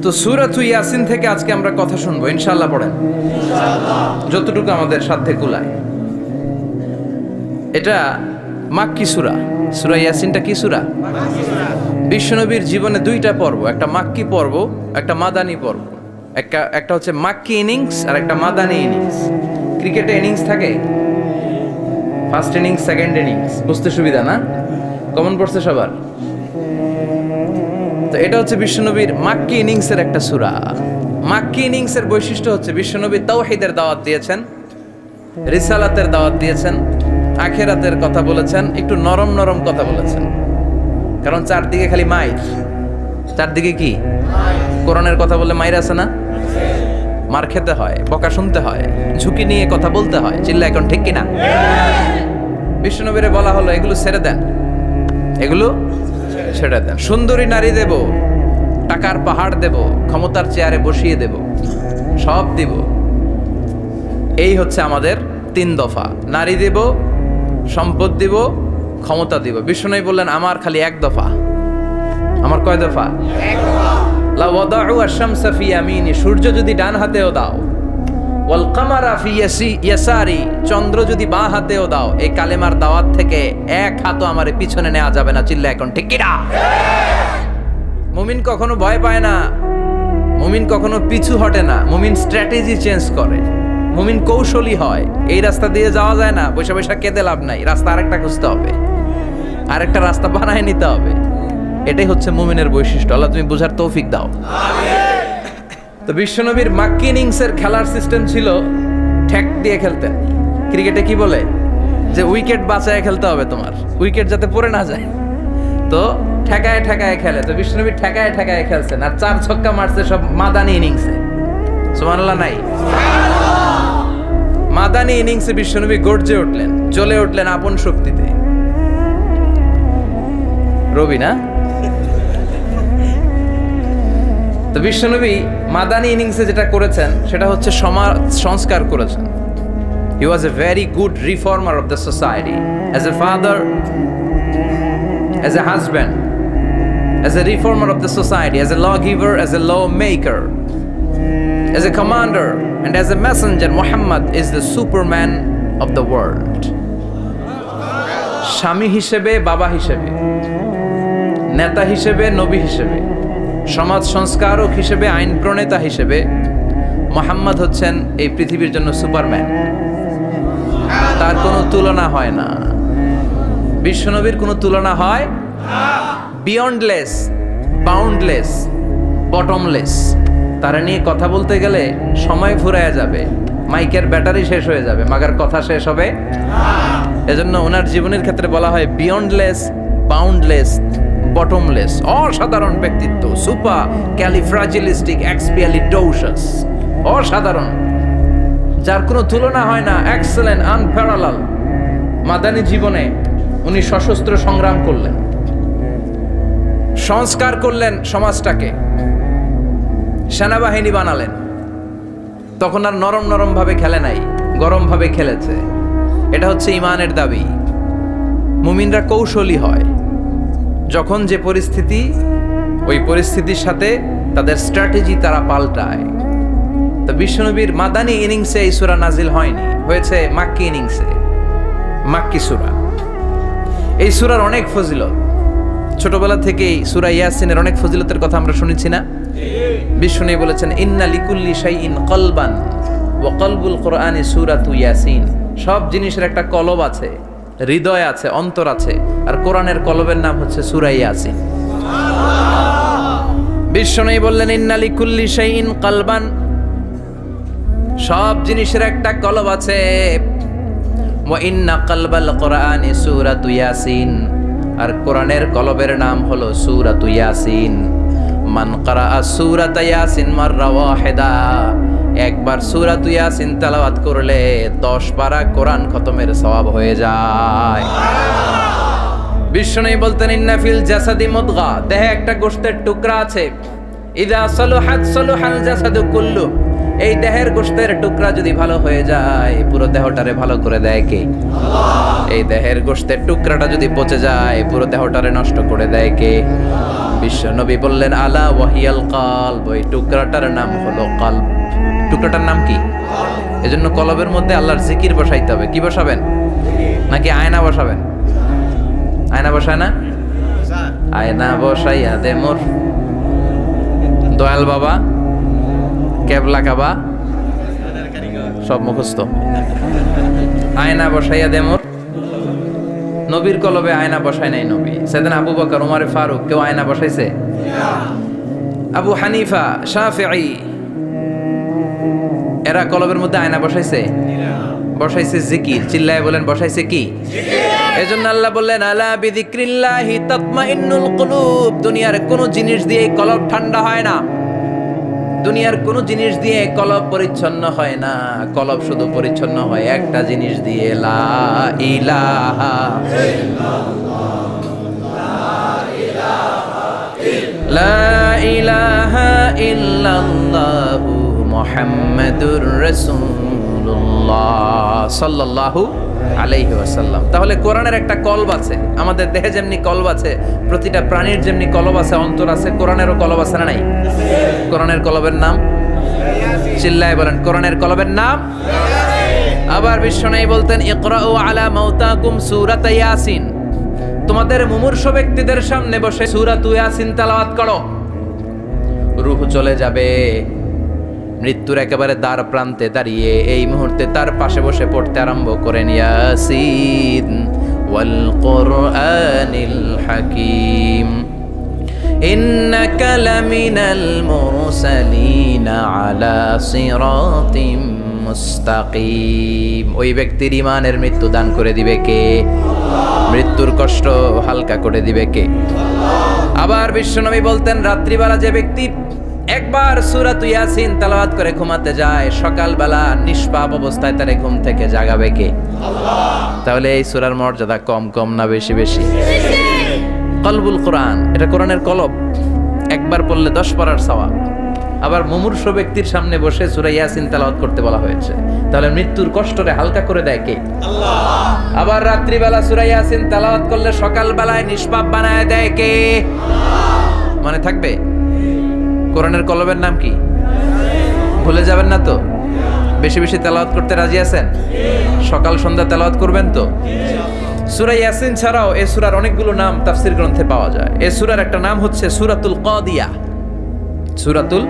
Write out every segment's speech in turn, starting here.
তো সূরাতুল ইয়াসিন থেকে আজকে আমরা কথা শুনবো ইনশাআল্লাহ। পড়েন যতটুকু আমাদের সাধ্যে কুলায়। এটা মাক্কি সূরা। সূরা ইয়াসিনটা কি সূরা? বিশ্বনবীর জীবনে দুইটা পর্ব, একটা মাক্কি পর্ব, একটা মাদানী পর্ব। একটা হচ্ছে মাক্কি ইনিংস আর একটা মাদানী ইনিংস। ক্রিকেটে ইনিংস থাকে, ফার্স্ট ইনিংস, সেকেন্ড ইনিংস, বুঝতে সুবিধা না? কমন পড়ছে সবার? তো এটা হচ্ছে বিশ্বনবীর মাক্কি ইনিংসের একটা সূরা। মাক্কি ইনিংসের বৈশিষ্ট্য হচ্ছে বিশ্বনবী তাওহীদের দাওয়াত দিয়েছেন, রিসালাতের দাওয়াত দিয়েছেন, আখিরাতের কথা বলেছেন, একটু নরম নরম কথা বলেছেন। কারণ চারদিকে খালি মাইর। চারদিকে কি? কোরআনের কথা বললে মাইর আছে না? মার খেতে হয়, বকা শুনতে হয়, ঝুঁকি নিয়ে কথা বলতে হয়। চিল্লা এখন ঠিক কিনা? বিশ্বনবীরে বলা হলো এগুলো ছেড়ে দেন, এগুলো ছেড়ে দেন। সুন্দরী নারী দেব, টাকার পাহাড় দেব, ক্ষমতার চেয়ারে বসিয়ে দেব, সব দিব। এই হচ্ছে আমাদের 3 দফা। নারী দিব, সম্পদ দিব, ক্ষমতা দিব। বিষ্ণু বললেন আমার খালি 1 দফা। আমার কয় দফা? 1 দফা। লা ওয়াদাউ আশ-শামসা ফি ইয়ামিনি, সূর্য যদি ডান হাতেও দাও, ওয়াল কামারা ফি ইয়াসারি, চন্দ্র যদি বাঁ হাতেও দাও, এই কালেমার দাওয়াত থেকে 1 হাতও আমারে পিছনে নেওয়া যাবে না। চিল্লা এখন ঠিক কি না? মুমিন কখনো ভয় পায় না, মুমিন কখনো পিছু হটে না, মুমিন স্ট্র্যাটেজি চেঞ্জ করে, মুমিন কৌশলী হয়। এই রাস্তা দিয়ে যাওয়া যায় না, বসে বসে কেঁদে লাভ নাই, রাস্তা আরেকটা খুঁজতে হবে, আরেকটা রাস্তা বানায় নিতে হবে। এটাই হচ্ছে মুমিনের বৈশিষ্ট্য। আল্লাহ তুমি বুঝার তৌফিক দাও। তো বিশ্বনবীর মাক্কি ইনিংসের খেলার সিস্টেম ছিল ঠ্যাক দিয়ে খেলতেন। ক্রিকেটে কি বলে যে উইকেট বাঁচায় খেলতে হবে, তোমার উইকেট যাতে পড়ে না যায়। তো ঠেকায় ঠেকায় খেলে। তো বিশ্বনবী ঠেকায় ঠেকায় খেলছেন, আর 4 ছক্কা মারছে সব মাদানী ইনিংসে। সুবহানাল্লাহ নাই? মাদানী ইনিংসে বিশ্বনবী গর্জে উঠলেন, জ্বলে উঠলেন আপন শক্তিতে। রবি না? তো বিশ্বনবী মাদানী ইনিংসে যেটা করেছেন সেটা হচ্ছে সমাজ সংস্কার করেছেন। He was a very good reformer of the society. As a father, as a husband, as a reformer of the society, as a lawgiver, as a lawmaker, as a commander, and as a messenger, Muhammad is the superman of the world. স্বামী হিসেবে, বাবা হিসেবে, নেতা হিসেবে, নবী হিসেবে, সমাজ সংস্কারক হিসেবে, আইন প্রণেতা হিসেবে মুহাম্মদ হচ্ছেন এই পৃথিবীর জন্য সুপারম্যান। তার কোনো তুলনা হয় না। বিশ্বনবীর কোনো তুলনা হয় বিয়ন্ডলেস, বাউন্ডলেস, বটমলেস। তারা নিয়ে কথা বলতে গেলে সময় ফুরায় যাবে, মাইকের ব্যাটারি শেষ হয়ে যাবে, মাগার কথা শেষ হবে। এজন্য ওনার জীবনের ক্ষেত্রে বলা হয় বিয়ন্ডলেস, বাউন্ডলেস, বটমলেস। অসাধারণ ব্যক্তিত্ব, সুপার ক্যালিফ্রাজিলিস্টিক এক্সপিয়ালিডোসাস, অসাধারণ, যার কোনো তুলনা হয় না, এক্সেলেন্ট, আনপ্যারালাল। মাদানী জীবনে উনি সশস্ত্র সংগ্রাম করলেন, সংস্কার করলেন সমাজটাকে, সেনাবাহিনী বানালেন। তখন আর নরম নরম ভাবে খেলে নাই, গরম ভাবে খেলেছে। এটা হচ্ছে ইমানের দাবি। মুমিনরা কৌশলী হয়। যখন যে পরিস্থিতি, ওই পরিস্থিতির সাথে তাদের স্ট্র্যাটেজি তারা পাল্টায়। তো বিশ্বনবীর মাদানী ইনিংসে এই সূরা নাজিল হয়নি, হয়েছে মাক্কি ইনিংসে, মাক্কি সূরা। এই সূরার অনেক ফজিলত, ছোটবেলা থেকেই সূরা ইয়াসিনের অনেক ফজিলতের কথা আমরা শুনেছি না? বিশ্বনবী বলেছেন ইন্না লিকুল্লি শাইইন কলবান ওয়া কলবুল কুরআনি সূরাতু ইয়াসিন। সব জিনিসের একটা কলব আছে, হৃদয় আছে, অন্তর আছে, আর কোরআনের কলবের নাম হচ্ছে সূরা ইয়াসিন। বিশ্বনবী বললেন ইন্না লিকুল্লি শাইইন কলবান, সব জিনিসের একটা কলব আছে। ওয়া ইন্না কলবাল কুরআনি সূরাতু ইয়াসিন, আর কোরআনের কলবের নাম হলো সূরাতু ইয়াসিন। মান ক্বারাআ সূরাতা ইয়াসিন মাররা ওয়াহিদা, একবার সূরাতু ইয়াসিন তেলাওয়াত করলে 10 পারা কোরআন খতমের সওয়াব হয়ে যায়। বিশ্বনবী বলতেন ইন্না ফিল জাসাদি মুদগা, দেহে একটা গোশতের টুকরা আছে। ইযা সালুহাত সালুহাল জাসাদু কুল্লু, এই দেহের গোশতের টুকরা যদি ভালো হয়ে যায়, পুরো দেহটারে ভালো করে দেয় কে? আল্লাহ। এই দেহের গোশতের টুকরাটা যদি পচে যায়, পুরো দেহটারে নষ্ট করে দেয় কে? আল্লাহ। বিশ্ব নবী বললেন আলা ওয়াহিয়াল কালব, ওই টুকরাটার নাম হলো কালব। টুকরাটার নাম কি? এজন্য কলবের মধ্যে আল্লাহর জিকির বসাইতে হবে। কি বসাবেন? নাকি আয়না বসাবেন? আয়না বসায় না? আয়না বসাইয়া দে মোর দয়াল বাবা, কেবলা কাবা সব মুখস্থ। আয়না বসাইয়া দে মোর। নবীর কলবে আয়না বসায় নাই নবী। সেদিন আবু বকর, ওমর ফারুক কেউ আয়না বসাইছে? আবু হানিফা, শাফিঈ এরা কলবের মধ্যে আয়না বসাইছে? বসাইছে জিকির। চিল্লায় বলেন বসাইছে কি? এজন্য আল্লাহ বললেন আলা বিযিক্রিল্লাহি তাতমাইন্নুল কুলুব। দুনিয়ার কোন জিনিস দিয়ে কলব ঠান্ডা হয় না, দুনিয়ার কোন জিনিস দিয়ে কলব পরিচ্ছন্ন হয় না। কলব শুধু পরিচ্ছন্ন হয় একটা জিনিস দিয়ে, লা ইলাহা ইল্লাল্লাহু মুহাম্মাদুর রাসূলুল্লাহ সাল্লাল্লাহু আলাইহি ওয়াসাল্লাম। তাহলে কোরআনের একটা কলব আছে। আমাদের দেহে যেমনি কলব আছে, প্রতিটা প্রাণীর যেমনি কলব আছে, অন্তর আছে, কোরআনেরও কলব আছে না নাই? কোরআনের কলবের নাম? চিল্লায় বলেন কোরআনের কলবের নাম। আবার বিশ্বনবী বলতেন ইকরাউ আলা মাউতাকুম সূরাত ইয়াসিন। তোমাদের মুমূর্ষ ব্যক্তিদের সামনে বসে সূরাত ইয়াসিন তেলাওয়াত করো। রূহ চলে যাবে, মৃত্যুর একেবারে দ্বার প্রান্তে দাঁড়িয়ে এই মুহূর্তে তার পাশে বসে পড়তে আরম্ভ করেন ইয়াসিন ওয়াল কুরআনিল হাকীম ইন্নাকা লামিনাল মুরসালিনা আলা সিরাতিম মুস্তাকিম। ওই ব্যক্তির ঈমানের মৃত্যু দান করে দিবে কে? মৃত্যুর কষ্ট হালকা করে দিবে কে? আবার বিশ্বনবী বলতেন রাত্রিবেলা যে ব্যক্তি একবার সূরাত ইয়াসিন তেলাওয়াত করে ঘুমাতে যায়, সকালবেলা নিষ্পাপ অবস্থায় তারে ঘুম থেকে জাগাবে কে? আল্লাহ। তাহলে এই সূরার মর্যাদা কম কম না বেশি বেশি? কলবুল কোরআন, এটা কোরআনের কলব। একবার পড়লে 10 পারার সওয়াব। আবার মুমূর্ষ ব্যক্তির সামনে বসে সূরা ইয়াসিন তেলাওয়াত করতে বলা হয়েছে। তাহলে মৃত্যুর কষ্টরে হালকা করে দেয় কে? আল্লাহ। আবার রাত্রিবেলা সূরা ইয়াসিন তেলাওয়াত করলে সকালবেলায় নিষ্পাপ বানায় দেয় কে? আল্লাহ। মনে থাকবে? কোরআনের কলবের নাম কি? ভুলে যাবেন না তো? বেশি বেশি তেলাওয়াত করতে রাজি আছেন? সকাল সন্ধ্যা তেলাওয়াত করবেন তো? সূরা ইয়াসিন ছাড়াও এই সূরার অনেকগুলো নাম তাফসীর গ্রন্থে পাওয়া যায়। এই সূরার একটা নাম হচ্ছে সূরাতুল কাদিয়া, সূরাতুল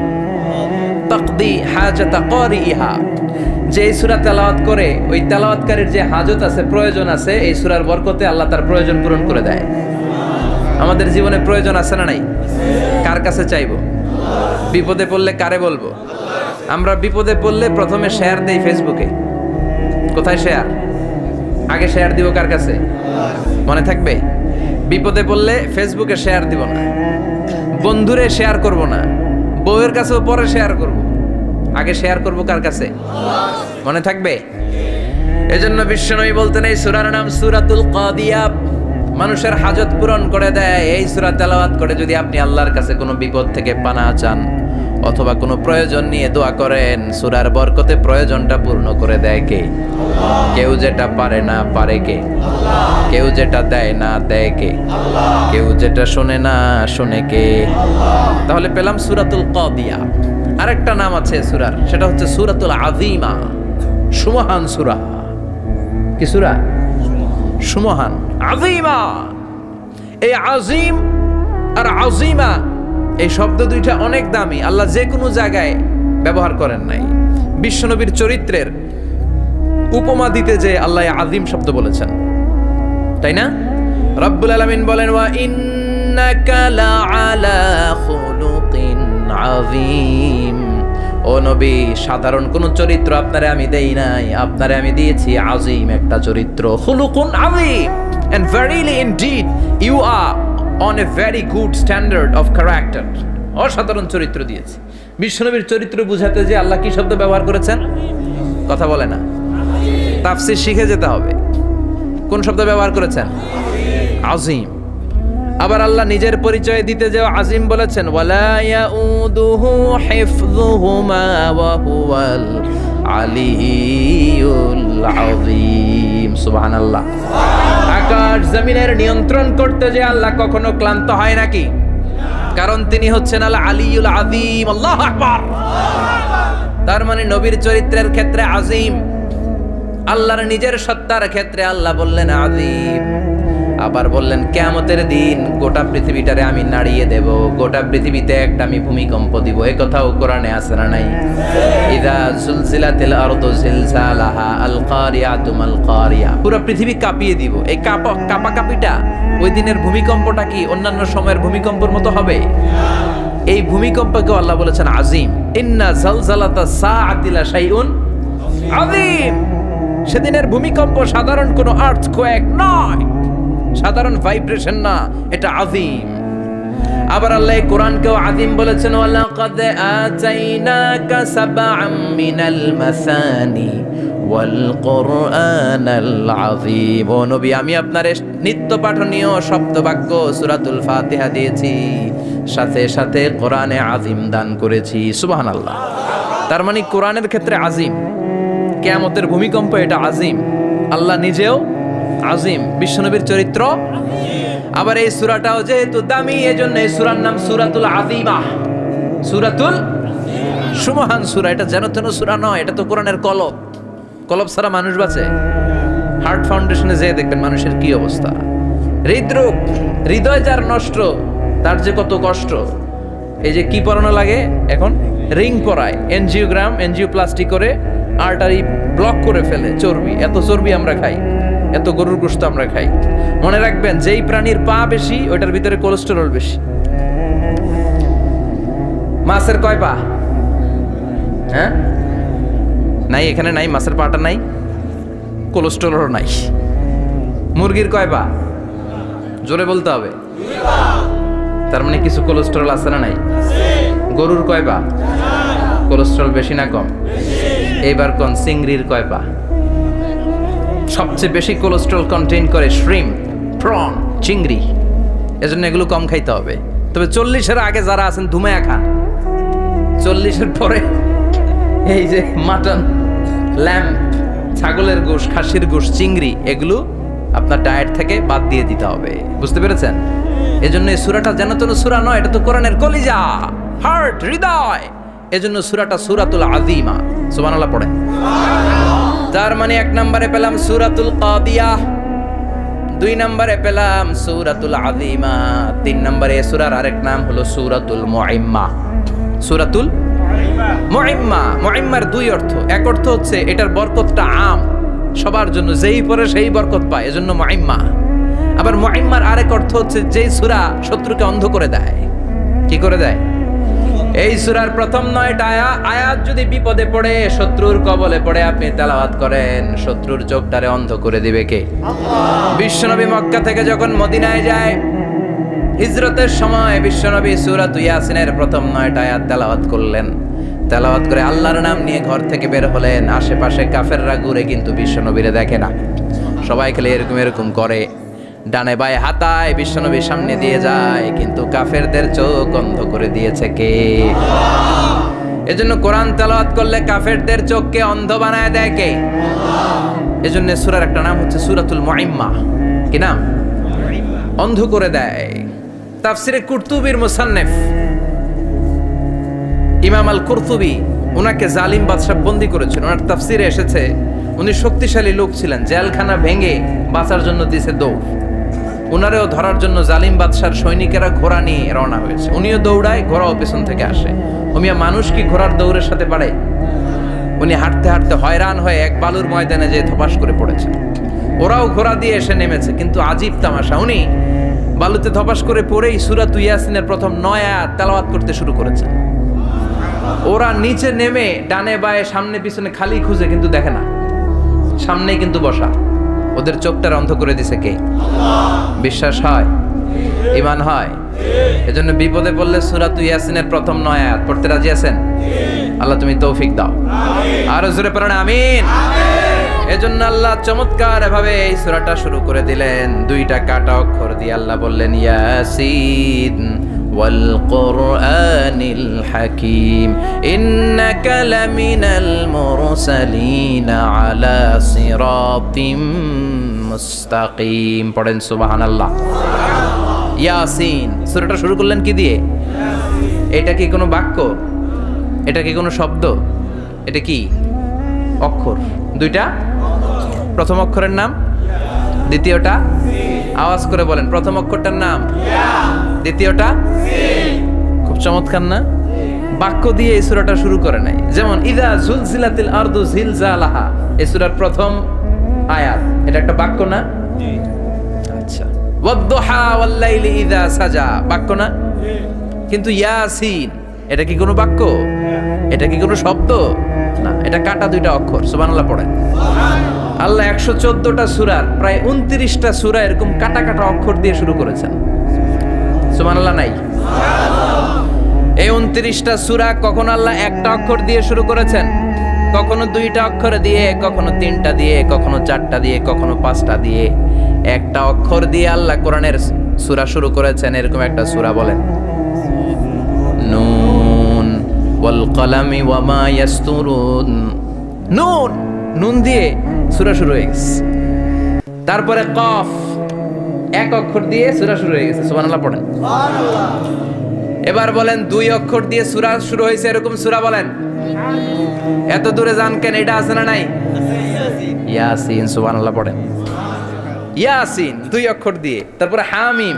তাকদি হাজাতা কারিহা। যে এই সূরা তেলাওয়াত করে ওই তেলাওয়াতকারীর যে হাজত আছে, প্রয়োজন আছে, এই সূরার বরকতে আল্লাহ তার প্রয়োজন পূরণ করে দেয়। আমাদের জীবনে প্রয়োজন আছে না নাই? কার কাছে চাইবো? বিপদে পড়লে কারে বলবো? আমরা বিপদে পড়লে প্রথমে শেয়ার দেই ফেসবুকে। কোথায় শেয়ার? আগে শেয়ার দিব কার কাছে? মনে থাকবে? বিপদে পড়লে ফেসবুকে শেয়ার দিব না, বন্ধুরে শেয়ার করব না, বউয়ের কাছেও পরে শেয়ার করব, আগে শেয়ার করব কার কাছে? মনে থাকবে? এজন্য বিশ্বনবী বলতেন এই সূরার নাম সূরাতুল কাদিয়া। মানুষের হাজত পূরণ করে দেয়। এই সূরা তেলাওয়াত করে যদি আপনি আল্লাহর কাছে কোনো বিপদ থেকে পানা চান অথবা কোনো প্রয়োজন নিয়ে দোয়া করেন, সূরার বরকতে প্রয়োজনটা পূর্ণ করে দেয় কে? আল্লাহ। কেউ যেটা পারে না পারে কে? আল্লাহ। কেউ যেটা দেয় না দেয় কে? আল্লাহ। কেউ যেটা শোনে না শোনে কে? আল্লাহ। তাহলে পেলাম সূরাতুল কাদিয়া। আরেকটা নাম আছে সূরার, সেটা হচ্ছে সূরাতুল আযীমা, সুমহান সূরা। কি সূরা? সুমহান, আযীমা। এই আযীম আর আযীমা এই শব্দ দুইটা অনেক দামি। আল্লাহ যে কোনো জায়গায় ব্যবহার করেন নাই। বিশ্বনবীর চরিত্রের উপমা দিতে যে আল্লাহ আযীম শব্দ বলেছেন, তাই না? রব্বুল আলামিন বলেন ওয়া ইন্নাকা লাআলা খুলুকিন আযীম। ও নবী, সাধারণ কোন চরিত্র আপনারে আমি দেই নাই, আপনারে আমি দিয়েছি আযীম একটা চরিত্র। খুলুকুন আযীম, and verily indeed you are on a very good standard of character. অসাধারণ চরিত্র দিয়েছি। বিশ্বনবীর চরিত্র বুঝাতে যে আল্লাহ কি শব্দ ব্যবহার করেছেন? কথা বলে না। তাফসীর শিখে যেতে হবে। কোন শব্দ ব্যবহার করেছেন? আযীম। আবার আল্লাহ নিজের পরিচয় দিতে যে আযীম বলেছেন, ওয়ালা ইয়াউদুহু হিফযুহুমা ওয়া হুয়াল আলিয়্যুল আযীম। সুবহানাল্লাহ। আকাশ জমিনের নিয়ন্ত্রণ করতে যে আল্লাহ কখনো ক্লান্ত হয় নাকি? কারণ তিনি হচ্ছেন আল আলিউল আযীম। আল্লাহু আকবার। তার মানে নবীর চরিত্রের ক্ষেত্রে আজিম, আল্লাহর নিজের সত্তার ক্ষেত্রে আল্লাহ বললেন আযীম। আবার বললেন কিয়ামতের দিন গোটা পৃথিবীটারে আমি নাড়িয়ে দেব, গোটা পৃথিবীতে একটা আমি ভূমিকম্প দিব। এই কথাও কোরআনে আছে না নাই? ইযা যুলজিলাতিল আরদু জিলজালাহা আল কারিয়াতু মাল কারিয়া। পুরো পৃথিবী কাঁপিয়ে দিব। এই কাঁপাকাঁপিটা ওই দিনের ভূমিকম্পটা কি অন্যান্য সময়ের ভূমিকম্পের মতো হবে? এই ভূমিকম্পকে আল্লাহ বলেছেন আযীম। ইন্না যালজালাতা সাআতি লা শাইউন আযীম। সেদিনের ভূমিকম্প সাধারণ কোনো আর্থকোয়েক নয়, সাধারণ ভাইব্রেশন না, এটা আযীম। আবার আল্লাহ কোরআনকেও আযীম বলেছেন, ওয়ালাকাদ আতাইনাকা সাবআম মিনাল মাসানি ওয়াল কুরআনাল আযীম। ও নবী, আমি আপনারে নিত্য পাঠনীয় শব্দবাক্য সূরাতুল ফাতিহা দিয়েছি, সাথে সাথে কোরআনে আযীম দান করেছি। সুবহানাল্লাহ। তার মানে কোরআনের ক্ষেত্রে আযীম, কিয়ামতের ভূমিকম্প এটা আযীম, আল্লাহ নিজেও আযীম, বিশ্বনবীর চরিত্র। আবার এই সূরাটাও যেহেতু দামি, এজন্য এই সূরার নাম সূরাতুল আযীমা। সূরাতুল সুমহান সূরা। এটা যেন তেন সূরা নয়, এটা তো কোরআনের কলব। কলব ছাড়া মানুষ বাঁচে? হার্ট ফাউন্ডেশনে যেয়ে দেখবেন মানুষের কি অবস্থা। হৃদরোগ, হৃদয় যার নষ্ট, তার যে কত কষ্ট। এই যে কি পরানো লাগে এখন, রিং পরায়, এনজিওগ্রাম, এনজিওপ্লাস্টি করে আর্টারি ব্লক করে ফেলে। চর্বি, এত চর্বি আমরা খাই, এত গরুর গোশত আমরা খাই। মনে রাখবেন, যেই প্রাণীর পা বেশি ওইটার ভিতরে কোলেস্টেরল বেশি। মাছের কয় পা? হ্যাঁ, নাই, এখানে নাই, মাছের পাটা নাই, কোলেস্টেরল নাই। মুরগির কয় পা? জোরে বলতে হবে। তার মানে কিছু কোলেস্টেরল আছে না নাই? গরুর কয় পা? কোলেস্টেরল বেশি না কম? এইবার কোন চিংড়ির কয় পা? সবচেয়ে বেশি কোলেস্টেরল কন্টেইন করে শ্রিম্প, প্রন, চিংড়ি। এজন্য এগুলো কম খাইতে হবে। তবে 40-এর আগে যারা আছেন ধুমায়া খান, 40-এর পরে এই যে মাটন, ল্যাম্প, ছাগলের গোশ, খাসির গোশ, চিংড়ি, এগুলো আপনার ডায়েট থেকে বাদ দিয়ে দিতে হবে। বুঝতে পেরেছেন? এজন্য এই সূরাটা যেন তেন সূরা নয়, এটা তো কোরআনের কলিজা, হার্ট, হৃদয়। এজন্য সূরাটা সূরাতুল আযীমা। সুবহানাল্লাহ পড়েন। তার মানে 1 নম্বরে পেলাম সূরাতুল কাদিয়াহ, 2 নম্বরে পেলাম সূরাতুল আযীমা, 3 নম্বরে সূরার আরেক নাম হলো সূরাতুল মুইম্মা। সূরাতুল মুইম্মা। মুইম্মার 2 অর্থ। এক অর্থ হচ্ছে এটার বরকতটা আম, সবার জন্য, যেই পড়ে সেই বরকত পায়, এজন্য মুইম্মা। আবার মুইম্মার আরেক অর্থ হচ্ছে যেই সূরা শত্রুকে অন্ধ করে দেয়। কি করে দেয়? এই সূরার প্রথম 9টা আয়াত যদি বিপদে পড়ে, শত্রুর কবলে পড়ে আপনি তেলাওয়াত করেন, শত্রুর চোখটারে অন্ধ করে দিবে কে? আল্লাহ। বিশ্বনবী মক্কা থেকে যখন মদিনায় যায়, হিজরতের সময় বিশ্বনবী সূরাতুল ইয়াসিনের প্রথম 9টা আয়াত তেলাওয়াত করলেন। তেলাওয়াত করে আল্লাহর নাম নিয়ে ঘর থেকে বের হলেন। আশেপাশে কাফেররা ঘুরে কিন্তু বিশ্বনবীরে দেখে না। সবাই খেলে এরকম এরকম করে, ডানে বায়ে হাতায়, বিশ্বনবীর সামনে দিয়ে যায়, কিন্তু কাফেরদের চোখ অন্ধ করে দিয়েছে কে? আল্লাহ। এজন্য কোরআন তেলাওয়াত করলে কাফেরদের চোখকে অন্ধ বানায় দেয় কে? আল্লাহ। এজন্য সূরার একটা নাম হচ্ছে সূরাতুল মুইম্মা। কি নাম? অন্ধ করে দেয়। তাফসিরে কুরতুবির মুসান্নিফ ইমাম আল কুরতুবি, ওনাকে জালিম বাদশা বন্দী করেছিল। ওনার তাফসিরে এসেছে উনি শক্তিশালী লোক ছিলেন, জেলখানা ভেঙে বাঁচার জন্য দিছে দৌড়। উনারেও ধরার জন্য জালিম বাদশার সৈনিকেরা ঘোড়া নিয়ে রওনা হয়েছে। উনিও দৌড়ায়, ঘোড়াও পেছন থেকে আসে। ওমিয়া মানুষ কি ঘোড়ার দৌড়ের সাথে পারে? উনি হাঁটতে হাঁটতে হয়রান হয়ে এক বালুর ময়দানে যেয়ে ধপাস করে পড়েছে। ওরাও ঘোড়া দিয়ে এসে নেমেছে, কিন্তু আজীব তামাশা, উনি বালুতে ধপাস করে পড়েই সূরাতুল ইয়াসিনের প্রথম 9 আয়াত তেলাওয়াত করতে শুরু করেছেন। ওরা নিচে নেমে ডানে বায়ে সামনে পিছনে খালি খুঁজে, কিন্তু দেখে না, সামনেই কিন্তু বসা। ওদের চোখটা অন্ধ করে দিছে কে? আল্লাহ। বিশ্বাস হয়? ঈমান হয়? এজন্য বিপদে পড়লে সূরাতুল ইয়াসিনের প্রথম 9 আয়াত পড়তে রাজি আছেন? আল্লাহ তুমি তৌফিক দাও। আরো জোরে পড়েন আমিন। এজন্য আল্লাহ চমৎকার ভাবে এই সূরাটা শুরু করে দিলেন। 2টা কাটা অক্ষর দিয়ে আল্লাহ বললেন ইয়াসিন ওয়াল কুরআনিল হাকীম ইন্নাকা লামিনাল মুরসালিন আলা সিরাতিম মুস্তাকিম। পড়েন সুবহানাল্লাহ। ইয়াসিন। সূরাটা শুরু করলেন কি দিয়ে? এটা কি কোনো বাক্য? এটা কি কোনো শব্দ? এটা কি অক্ষর? দুইটা। প্রথম অক্ষরের নাম, দ্বিতীয়টা আওয়াজ করে বলেন, প্রথম অক্ষরটার নাম, দ্বিতীয়টা। খুব চমৎকার না? বাক্য দিয়ে এই সূরাটা শুরু করে নাই। যেমন ইযা জুলজিলাতিল আরদু জিলজালাহা, এই সূরার প্রথম আয়াত, এটা একটা বাক্য না? আচ্ছা। ওয়াদ-দুহা ওয়াল-লাইলি ইযা সাজা, বাক্য না? কিন্তু ইয়াসিন, এটা কি কোনো বাক্য? এটা কি কোনো শব্দ? না, এটা কাটা দুইটা অক্ষর। সুবহানাল্লাহ পড়েন। আল্লাহ 114টা সূরার প্রায় 29টা সূরা এরকম কাটা কাটা অক্ষর দিয়ে শুরু করেছেন। সুবহানাল্লাহ নাই? এই 29টা সূরা কখনো আল্লাহ একটা অক্ষর দিয়ে শুরু করেছেন, কখনো দুইটা অক্ষর দিয়ে, কখনো তিনটা দিয়ে, কখনো চারটা দিয়ে, কখনো পাঁচটা দিয়ে। একটা অক্ষর দিয়ে আল্লাহ কোরআনের সূরা শুরু করেছেন। এরকম একটা সূরা বলেন, নুন ওয়াল কলামি ওয়া মা ইয়াসতুরুন। নুন, নুন দিয়ে সূরা শুরু হয়ে গেছে। তারপরে কফ, এক অক্ষর দিয়ে সূরা শুরু হয়ে গেছে। সুবহানাল্লাহ পড়েন। এবার বলেন দুই অক্ষর দিয়ে সূরা শুরু হয়েছে এরকম সূরা বলেন। এত দূরে যান কেন? এটা আছে না নাই? ইয়াসিন। সুবহানাল্লাহ পড়েন। ইয়াসিন দুই অক্ষর দিয়ে। তারপরে হামিম,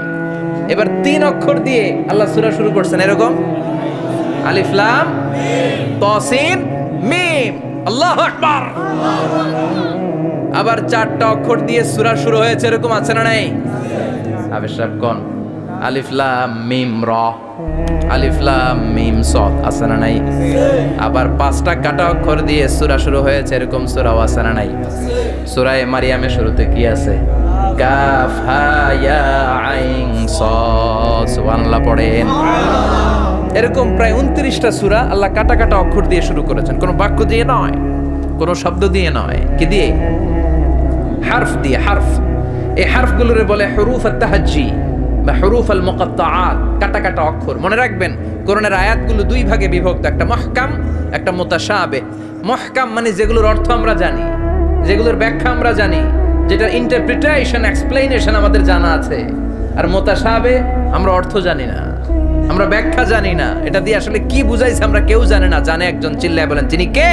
এবার তিন অক্ষর দিয়ে আল্লাহ সূরা শুরু করছেন এরকম, আলিফ লাম তাসিন মিম। আল্লাহু আকবার। আবার চারটা অক্ষর দিয়ে সূরা শুরু হয়েছে এরকম আছে না নাই? আবেশ সাহেব কোন? আলিফ লাম মিম র, আলিফ লাম মিম সদ আছে না নাই? আবার পাঁচটা কাটা অক্ষর দিয়ে সূরা শুরু হয়েছে এরকম সূরাও আছে না নাই? সূরা মারিয়ামের শুরুতে কি আছে? কাফ হা ইয়া আইন সদ। সুবহানাল্লাহ পড়েন। এরকম প্রায় 29টা সূরা আল্লাহ কাটা কাটা অক্ষর দিয়ে শুরু করেছেন, কোনো বাক্য দিয়ে নয়, কোনো শব্দ দিয়ে নয়। কি দিয়ে? হারফ দিয়ে। হারফ, এই হারফগুলোরে বলে হুরুফ আত-তাহাজ্জি বা হুরুফ আল মুকাত্তাআত, কাটা কাটা অক্ষর। মনে রাখবেন কোরআনের আয়াতগুলো দুই ভাগে বিভক্ত, একটা মুহকাম, একটা মুতাশাবিহ। মুহকাম মানে যেগুলোর অর্থ আমরা জানি, যেগুলোর ব্যাখ্যা আমরা জানি, যেটার ইন্টারপ্রিটেশন, এক্সপ্লেনেশন আমাদের জানা আছে। আর মুতাশাবিহ আমরা অর্থ জানি না, আমরা ব্যাখ্যা জানি না, এটা দিয়ে আসলে কি বুঝাইছে আমরা কেউ জানে না। জানে একজন, চিল্লায় বলেন তিনি কে?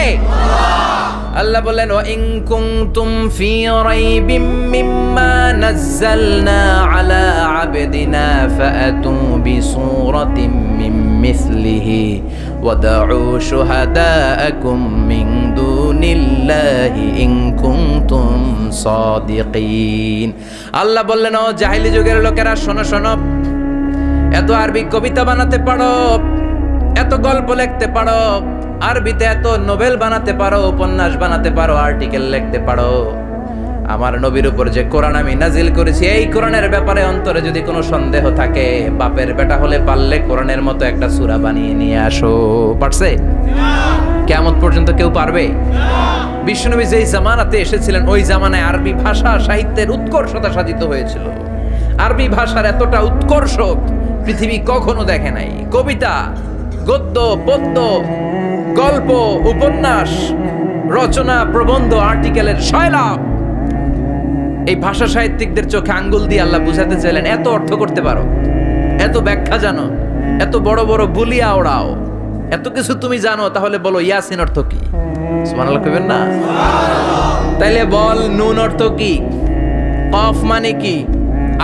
আল্লাহ বলেন ওয়া ইন কুনতুম ফি রাইবিম মিম্মা নাযালনা আলা আবদিনা ফাআতু বিসূরাতিন মিন মিসলিহি ওয়াদউ শুহাদাআকুম মিন দুনিল্লাহি ইন কুনতুম সাদিকিন। আল্লাহ বললেন ও জাহেলি যুগের লোকেরা, শোনো শোনো, এত আরবি কবিতা বানাতে পারো, এত গল্প লিখতে পারো, আরবিতে এত নোবেল বানাতে পারো, উপন্যাস বানাতে পারো, আর্টিকেল লিখতে পারো, আমার নবীর উপর যে কোরআন আমি নাজিল করেছি এই কোরআনের ব্যাপারে অন্তরে যদি কোনো সন্দেহ থাকে, বাপের বেটা হলে পারলে কোরআনের মতো একটা সূরা বানিয়ে নিয়ে আসো। পারছে? কিয়ামত পর্যন্ত কেউ পারবে? বিশ্বনবী যেই জামানাতে এসেছিলেন ওই জামানায় আরবি ভাষা সাহিত্যের উৎকর্ষতা সাধিত হয়েছিল। আরবি ভাষার এতটা উৎকর্ষ পৃথিবী কখনো দেখে নাই। কবিতা, গদ্য, পদ্য, গল্প, উপন্যাস, রচনা, প্রবন্ধ, আর্টিকেলের সয়লাভ। এই ভাষা সাহিত্যিকদের চোখে আঙ্গুল দিয়ে আল্লাহ বুঝাতে চাইলেন এত অর্থ করতে পারো, এত ব্যাখ্যা জানো, এত বড় বড় বুলিয়া ওড়াও, এত কিছু তুমি জানো, তাহলে বলো ইয়াসিন অর্থ কি? সুবহানাল্লাহ কইবেন না? তাইলে বল নুন অর্থ কি? কফ মানে কি?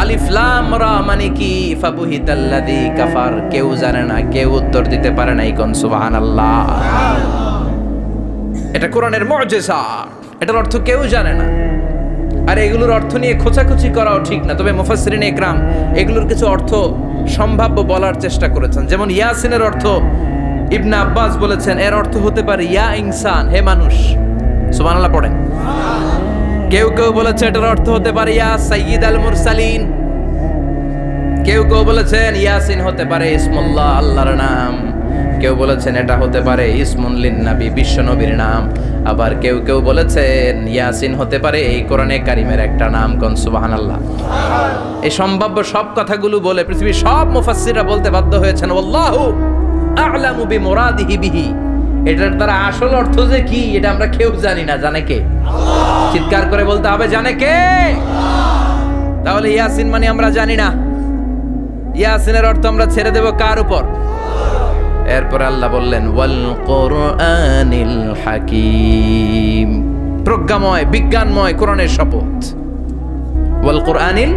আলিফ লাম রা মানে কি? ফাবুহিতাল্লাযী কাফার। কেউ জানে না, কেউ উত্তর দিতে পারে না। কোন সুবহানাল্লাহ। এটা কোরআনের মুজিজা, এটার অর্থ কেউ জানে না। আর এগুলোর অর্থ নিয়ে খোঁচাখুচি করাও ঠিক না। তবে মুফাসসিরিনে ইকরাম এগুলোর কিছু অর্থ সম্ভাব্য বলার চেষ্টা করেছেন। যেমন ইয়াসিনের অর্থ ইবনে আব্বাস বলেছেন এর অর্থ হতে পারে ইয়া ইনসান, হে মানুষ। সুবহানাল্লাহ পড়েন। কেউ কেউ বলেছে এটার অর্থ হতে পারে ইয়া সাইয়্যিদ আল মুরসালিন। কেউ কেউ বলেছেন ইয়াসিন হতে পারে ইসমুল্লাহ, আল্লাহর নাম। কেউ বলেছেন এটা হতে পারে ইসমুন লিন নবী, বিশ্ব নবীর নাম। আবার কেউ কেউ বলেছেন ইয়াসিন হতে পারে এই কোরআনে কারিমের একটা নাম। কোন সুবহানাল্লাহ। এই সম্ভাব্য সব কথাগুলো বলে পৃথিবীর সব মুফাসসিররা বলতে বাধ্য হয়েছেন আল্লাহু আ'লামু বিমুরাদিহি বিহি। এটার দ্বারা আসল অর্থ যে কি এটা আমরা কেউ জানি না। জানে কে? আল্লাহ। চিৎকার করে বলতে হবে জানে কে? আল্লাহ। তাহলে ইয়াসিন মানে আমরা জানি না। ইয়াসিনের অর্থ আমরা ছেড়ে দেব কার উপর? এরপর আল্লাহ বললেন ওয়াল কোরআনিল হাকিম, প্রজ্ঞাময় বিজ্ঞানময় কোরআনের শপথ। ওয়াল কোরআনিল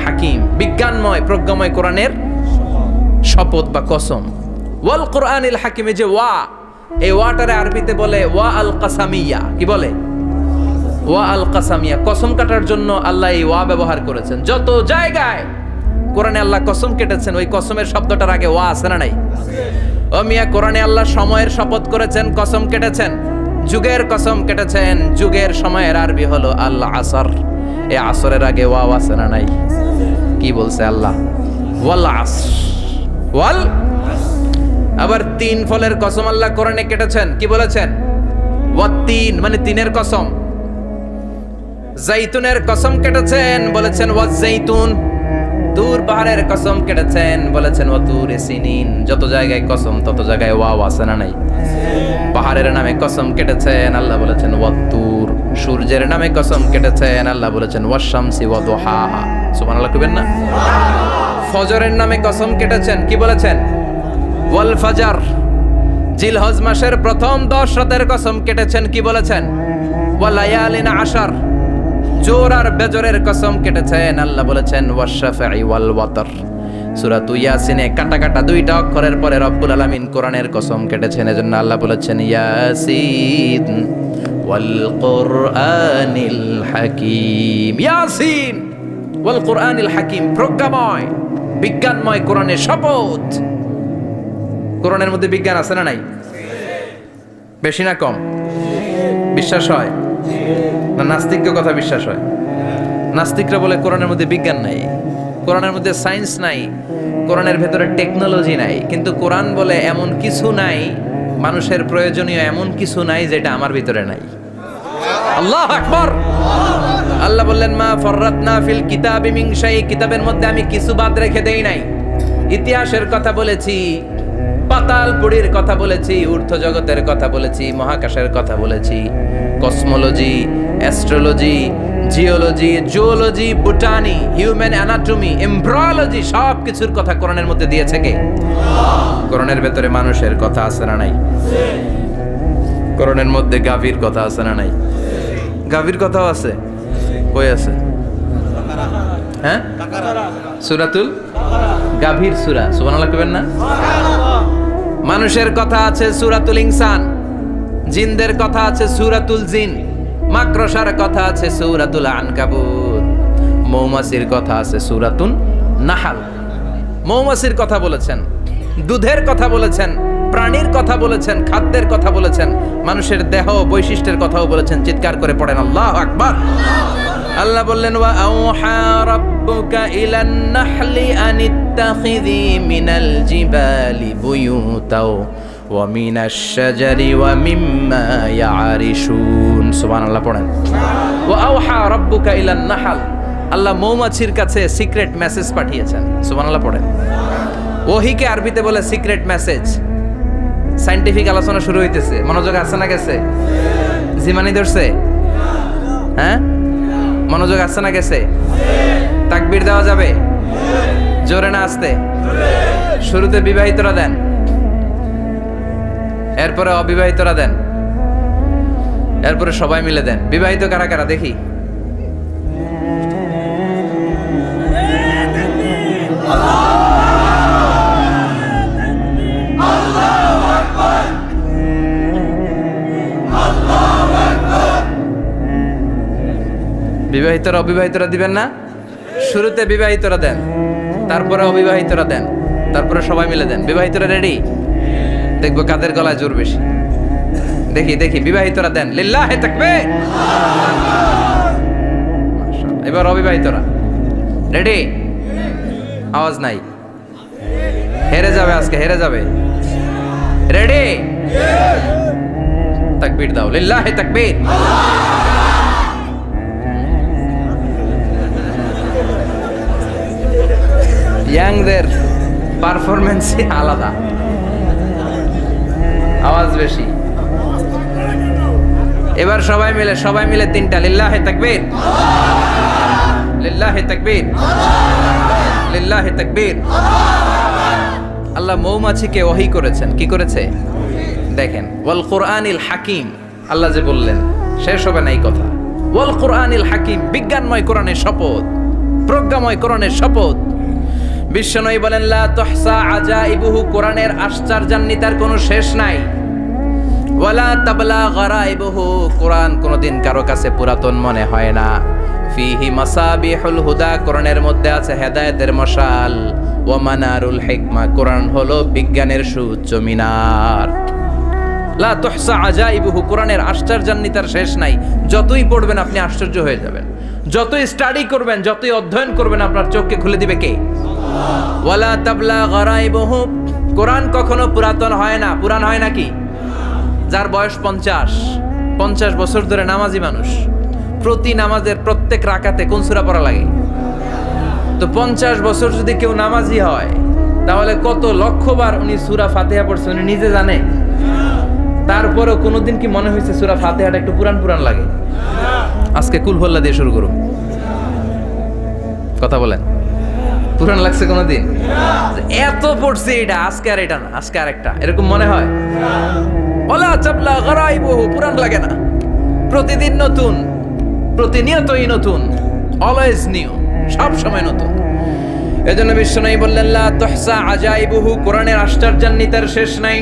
হাকিম, বিজ্ঞানময় প্রজ্ঞাময় কোরআনের শপথ বা কসম। ওয়াল কোরআনিল হাকিমে যে ওয়া, এই ওয়াটারে আরবিতে বলে ওয়া আল কাসামিয়া। কি বলে? ওয়া আল কাসামিয়া, কসম কাটার জন্য আল্লাহ এই ওয়া ব্যবহার করেছেন। যত জায়গায় কোরআনে আল্লাহ কসম কেটেছেন, ওই কসমের শব্দটার আগে ওয়া আছে না নাই? ও মিয়া, কোরআনে আল্লাহ সময়ের শপথ করেছেন, কসম কেটেছেন, যুগের কসম কেটেছেন। যুগের সময়ের আরবি হলো আল আসর, এই আসরের আগে ওয়াও আছে না নাই? কি বলছে আল্লাহ? ওয়াল আসর, ওয়াল। আবার তিন ফলের কসম আল্লাহ কোরআনে কেটেছেন, কি বলেছেন? ওয়াত্তিন, মানে তিনের কসম। জাইতুনের কসম কেটেছেন, বলেছেন ওয়াজ জাইতুন। তুর পাহাড়ের কসম কেটেছেন, বলেছেন ওয়াতুর সিনিন। যত জায়গায় কসম তত জায়গায় ওয়াও আছে না নাই? পাহাড়ের নামে কসম কেটেছেন, আল্লাহ বলেছেন ওয়াতুর। সূর্যের নামে কসম কেটেছেন, আল্লাহ বলেছেন ওয়াশ-শামসি ওয়া দুহাহা। সুবহানাল্লাহ কইবেন না? ফজরের নামে কসম কেটেছেন, কি বলেছেন? ওয়াল ফাজর। জিলহজ মাসের প্রথম 10 রাতের কসম কেটেছেন, কি বলেছেন? ওয়া লায়ালিন আশর। জোর আর বেজরের কসম কেটেছেন, আল্লাহ বলেছেন ওয়াশ-শাফঈ ওয়াল ওয়াতর। সূরা ইয়াসিনে কাটা কাটা দুইটা অক্ষরের পরে রব্বুল আলামিন কোরআনের কসম কেটেছেন, এজন্য আল্লাহ বলেছেন ইয়াসিন ওয়াল কোরআনিল হাকিম। ইয়াসিন ওয়াল কোরআনিল হাকিম, প্রজ্ঞাময় বিজ্ঞানময় কোরআনের শপথ। কোরআনের মধ্যে বিজ্ঞান আছে না নাই? বেশি না কম? বিশ্বাস হয় না? নাস্তিকদের কথা বিশ্বাস হয়? নাস্তিকরা বলে কোরআনের মধ্যে বিজ্ঞান নাই, কোরআনের মধ্যে সায়েন্স নাই, কোরআনের ভেতরে টেকনোলজি নাই। কিন্তু কোরআন বলে এমন কিছু নাই, মানুষের প্রয়োজনীয় এমন কিছু নাই যেটা আমার ভিতরে নাই। আল্লাহু আকবার। আল্লাহ বললেন মা ফররাতনা ফিল কিতাবি মিন শাই, কিতাবের মধ্যে আমি কিছু বাদ রেখে দেই নাই। ইতিহাসের কথা বলেছি, পাতালপুরীর কথা বলেছি, ঊর্ধ্ব জগতের কথা বলেছি, মহাকাশের কথা বলেছি, cosmology, astrology, geology, zoology, botany, human anatomy, embryology, সব কিছুর কথা কোরআনের মধ্যে দিয়েছে কে? কোরআনের ভেতরে মানুষের কথা আছে না নাই? কোরআনের মধ্যে গাভীর কথা আছে না নাই? গাভীর কথাও আছে। কই আছে? হ্যাঁ, সূরাতুল গাভীর সূরা। সুবহানাল্লাহ কইবেন না? মানুষের কথা আছে সূরাতুল ইনসান, জিনদের কথা আছে সূরাতুল জিন, মাকড়সার কথা আছে সূরাতুল আনকাবুত, মৌমাছির কথা আছে সূরাতুন নাহাল। মৌমাছির কথা বলেছেন, দুধের কথা বলেছেন, প্রাণীর কথা বলেছেন, খাদ্যের কথা বলেছেন, মানুষের দেহ বৈশিষ্ট্যের কথাও বলেছেন। চিৎকার করে পড়েন আল্লাহু আকবার। আল্লাহ বললেন ওয়া আওহা রাব্বুকা ইলান নাহলি আনিত্তাখিযি মিনাল জিবালি বুয়ুতাও ওয়া মিনাশ শাজারি ওয়া মিম্মা ইয়ারিশুন। সুবহানাল্লাহ পড়েন। ওয়া আওহা রাব্বুকা ইলান নাহল, আল্লাহ মৌমাছির কাছে সিক্রেট মেসেজ পাঠিয়েছেন। সুবহানাল্লাহ পড়েন। ওহীকে আরবিতে বলে সিক্রেট মেসেজ। সায়েন্টিফিক আলোচনা শুরু হইতেছে, মনোযোগ আছে না গেছে? জিমানি ধরছে? হ্যাঁ, মনোযোগ আছে না গেছে? তাকবীর দেওয়া যাবে? জোরে না আস্তে? শুরুতে বিবাহিতরা দেন, এরপরে অবিবাহিতরা দেন, এরপরে সবাই মিলে দেন। বিবাহিত কারা কারা দেখি? বিবাহিতরা অবিবাহিতরা দিবেন না? শুরুতে বিবাহিতরা দেন, তারপরে অবিবাহিতরা দেন, তারপরে সবাই মিলে দেন। বিবাহিতরা রেডি? দেখবো কাদের গলায় জোর বেশি। দেখি দেখি, বিবাহিতরা দেন। লিল্লাহি তাকবীর। এবার অবিবাহিতরা রেডি? আওয়াজ নাই, হেরে যাবে আজকে, হেরে যাবে। রেডি? তাকবীর দাও, লিল্লাহি তাকবীর। ইয়াংদের পারফরমেন্সই আলাদা, আওয়াজ বেশি। এবার সবাই মিলে তিনটা, লিল্লাহি তাকবীর, লিল্লাহি তাকবীর, লিল্লাহি তাকবীর। আল্লাহ মৌমাছিকে ওহী করেছেন। কি করেছে দেখেন, ওয়াল কোরআনিল হাকিম, আল্লাহ যে বললেন শেষ হবে না এই কথা। ওয়াল কোরআনিল হাকিম, বিজ্ঞানময় কোরআনের শপথ, প্রজ্ঞাময় কোরআনের শপথ। বিশ্বনবী বলেন লা তুহসা আজাইবুহু, কোরআনের আশ্চর্যান্বিতার কোনো শেষ নাই। ওয়ালা তাবলা গারাইবুহু, কোরআন কোনোদিন কারো কাছে পুরাতন মনে হয় না। ফিহি মাসাবিহুল হুদা, কোরআনের মধ্যে আছে হেদায়েতের মশাল। ওয়া মানারুল হিকমা, কোরআন হলো বিজ্ঞানের সুউচ্চ মিনার। লা তুহসা আজাইবুহু, কোরআনের আশ্চর্যান্বিতার শেষ নাই। যতই পড়বেন আপনি আশ্চর্য হয়ে যাবেন, যতই স্টাডি করবেন, যতই অধ্যয়ন করবেন, আপনার চোখকে খুলে দিবে কে? ওয়ালা তাবলা গারাইবুহু, কোরআন কখনো পুরাতন হয় না। পুরান হয় নাকি? যার বয়স 50 বছর ধরে নামাজি মানুষ, প্রতি নামাজের প্রত্যেক রাকাতে কোন সূরা পড়া লাগে? তো 50 বছর যদি কেউ নামাজি হয়, তাহলে কত লক্ষবার উনি সূরা ফাতিহা পড়ছে উনি নিজে জানে? তারপরেও কোনোদিন কি মনে হয়েছে সূরা ফাতিহাটা একটু পুরান পুরান লাগে? আজকে কুল হল্লা দিয়ে শুরু করুন, কথা বলেন। পুরান লাগছে কোনোদিন? এত পড়ছে এটা, আজকে আর এটা না, আজকে আর একটা, এরকম মনে হয়? ওয়ালা তাবলা গারাইবুহু, পুরান লাগে না। প্রতিদিন নতুন, প্রতিনিয়তই নতুন, অলওয়েজ নিউ, সব সময় নতুন। এজন্য বিশ্বনবী বললেন লা তুহসা আজাইবুহু, কোরআনের আশ্চর্যান্বিতার শেষ নাই।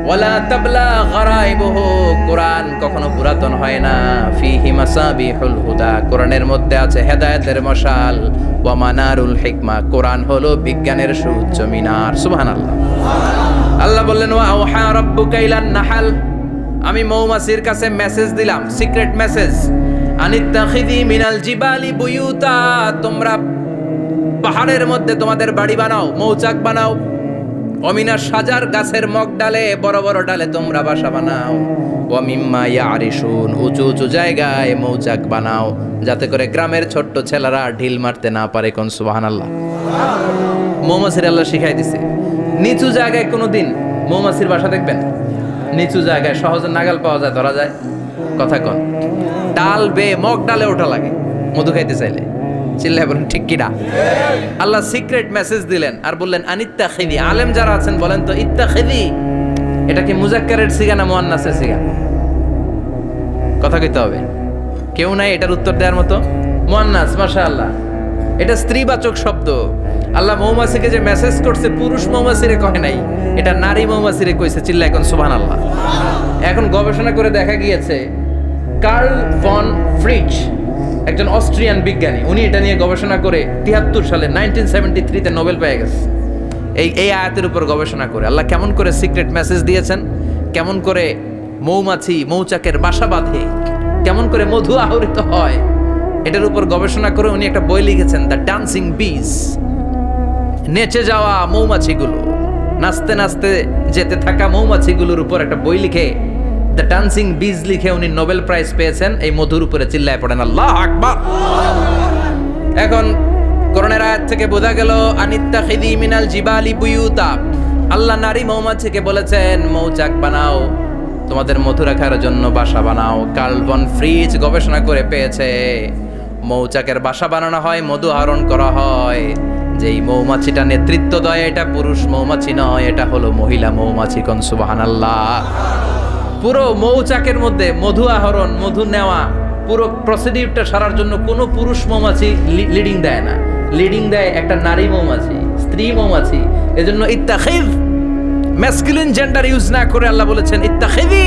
ওয়ালা তাবলা গারাইবুহু, কোরআন কখনো পুরাতন হয় না। ফিহি মাসাবিহুল হুদা, কোরআনের মধ্যে আছে হেদায়েতের মশাল। ওয়া মানারুল হিকমা, কোরআন হলো বিজ্ঞানের সুউচ্চ মিনার। সুবহানাল্লাহ। আল্লাহ বললেন ওয়া আওহা রাব্বুকা ইলান নাহাল, আমি মৌমাছির কাছে মেসেজ দিলাম, সিক্রেট মেসেজ। আনিত্তাখিদি মিনাল জিবালি বুয়ুতা, তোমরা পাহাড়ের মধ্যে তোমাদের বাড়ি বানাও, মৌচাক বানাও। অমিনা সাজার গাছের মগ ডালে, বড় বড় ডালে তোমরা বাসা বানাও। ওয়া মিম্মা ইয়ারিশুন, উঁচু উঁচু জায়গায় মৌচাক বানাও, যাতে করে গ্রামের ছোট্ট ছেলেরা ঢিল মারতে না পারে। কোন সুবহানাল্লাহ। মৌমাছির আল্লাহ শিখাই দিছে। নিচু জায়গায় কোনোদিন মৌমাছির বাসা দেখবেন? নিচু জায়গায় সহজে নাগাল পাওয়া যায়, ধরা যায়। কথা কন, ডাল বেয়ে মগ ডালে ওঠা লাগে মধু খাইতে চাইলে। চিল্লায় বলেন ঠিক কিনা? আল্লাহ সিক্রেট মেসেজ দিলেন আর বললেন আনিত্তাখিদি। আলেম যারা আছেন বলেন তো, ইত্তাখিদি এটা কি মুজাক্কারের সিগা না মুয়ান্নাসের সিগা? কথা কইতে হবে, কেউ নাই এটার উত্তর দেওয়ার মতো। মুয়ান্নাস, মাশাআল্লাহ, এটা স্ত্রীবাচক শব্দ। আল্লাহ মৌমাছিকে যে মেসেজ করছে পুরুষ মৌমাছিরে কয় নাই, এটা নারী মৌমাছিরে কইছে। চিল্লা এখন সুবহানাল্লাহ। এখন গবেষণা করে দেখা গিয়েছে, কার্ল ভন ফ্রিচ একজন অস্ট্রিয়ান বিজ্ঞানী, উনি এটা নিয়ে গবেষণা করে 73 সালে 1973-তে নোবেল পেয়ে গেছে। এই আয়াতের উপর গবেষণা করে আল্লাহ কেমন করে সিক্রেট মেসেজ দিয়েছেন, কেমন করে মৌমাছি মৌচাকের বাসা বাঁধে, কেমন করে মধু আহরিত হয়, এটার উপর গবেষণা করে উনি একটা বই লিখেছেন, দ্য ডান্সিং বিজ। নেচে যাওয়া মৌমাছিগুলো, নাচতে নাচতে যেতে থাকা মৌমাছিগুলোর উপর একটা বই লিখে, দ্য ডান্সিং বিজ লিখে উনি নোবেল প্রাইজ পেয়েছেন এই মধুর উপরে। চিল্লায় পড়েন আল্লাহু আকবার। এখন কোরআনের আয়াত থেকে বোঝা গেল আনিত্তাখিদি মিনাল জিবালি বুয়ুতা, আল্লাহ নারী মৌমাছিকে বলেছেন মৌচাক বানাও, তোমাদের মধু রাখার জন্য বাসা বানাও। কার্ল ভন ফ্রিজ গবেষণা করে পেয়েছে মৌচাকের বাসা বানানো হয়, মধু আহরণ করা হয়। যেই মৌমাছিটা নেতৃত্ব দেয় এটা পুরুষ মৌমাছি নয়, এটা হলো মহিলা মৌমাছি। কোন সুবহানাল্লাহ। পুরো মৌচাকের মধ্যে মধু আহরণ, মধু নেওয়া, পুরো প্রসিডিউরটা সারার জন্য কোনো পুরুষ মৌমাছি লিডিং দেয় না, লিডিং দেয় একটা নারী মৌমাছি, স্ত্রী মৌমাছি। এজন্য ইত্তাখিদ, ম্যাসকুলিন জেন্ডার ইউজ না করে আল্লাহ বলেছেন ইত্তাখিদি।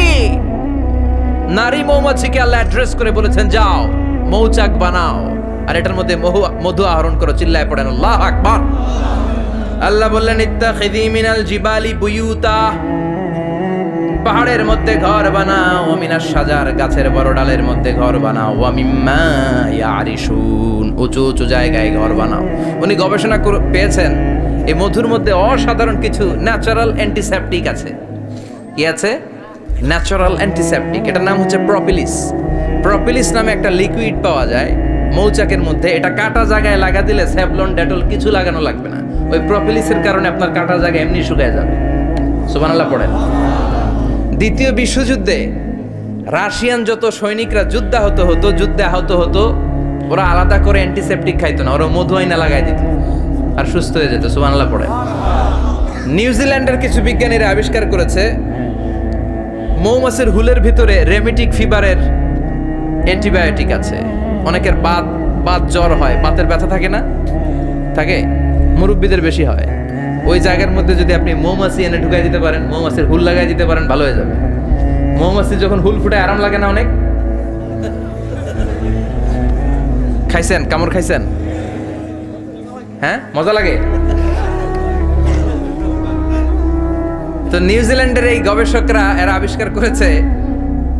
নারী মৌমাছিকে আল্লাহ অ্যাড্রেস করে বলেছেন যাও মৌচাক বানাও আর এটার মধ্যে মধু আহরণ করো। চিল্লায় পড়েন আল্লাহু আকবার। আল্লাহ বললেন ইত্তাখিদি মিনাল জিবালি বুয়ুতা, পাহাড়ের মধ্যে ঘর বানাও। মিনাস সাজার, গাছের বড় ডালের মধ্যে ঘর বানাও। ওয়া মিম্মা ইয়ারিশুন, উঁচু উঁচু জায়গায় ঘর বানাও। উনি গবেষণা পেয়েছেন এই মধুর মধ্যে অসাধারণ কিছু ন্যাচারাল অ্যান্টিসেপটিক আছে। কি আছে? Natural antiseptic. এটার নাম হচ্ছে প্রপিলিস। প্রপিলিস নামে একটা লিকুইড পাওয়া যায় মৌচাকের মধ্যে। এটা কাটা জায়গায় লাগা দিলে স্যাভলন, ডেটল কিছু লাগানো লাগবে না। ওই প্রপিলিসের কারণে আপনার কাটা জায়গা এমনি শুকিয়ে যাবে। সুবহানাল্লাহ পড়েন। দ্বিতীয় বিশ্বযুদ্ধে রাশিয়ান যত সৈনিকরা যুদ্ধে আহত হতো, ওরা আলাদা করে অ্যান্টিসেপটিক খাইতো না, ওরা মধু আইনা লাগাই দিত আর সুস্থ হয়ে যেত। সুবহানাল্লাহ পড়ে। নিউজিল্যান্ডের কিছু বিজ্ঞানীরা আবিষ্কার করেছে মৌমাছির হুলের ভিতরে রেমিটিক ফিভারের অ্যান্টিবায়োটিক আছে। অনেকের বাত জ্বর হয়, বাতের ব্যথা থাকে না, থাকে, মুরব্বীদের বেশি হয়। ওই জায়গার মধ্যে যদি আপনি মৌমাছি এনে ঢুকাই দিতে পারেন, মৌমাছির হুল লাগাই দিতে পারেন, ভালো হয়ে যাবে। মৌমাছি যখন হুল ফুটে আরাম লাগে না অনেক? খাইছেন, কামড় খাইছেন? হ্যাঁ, মজা লাগে। তো নিউজিল্যান্ডের এই গবেষকরা এরা আবিষ্কার করেছে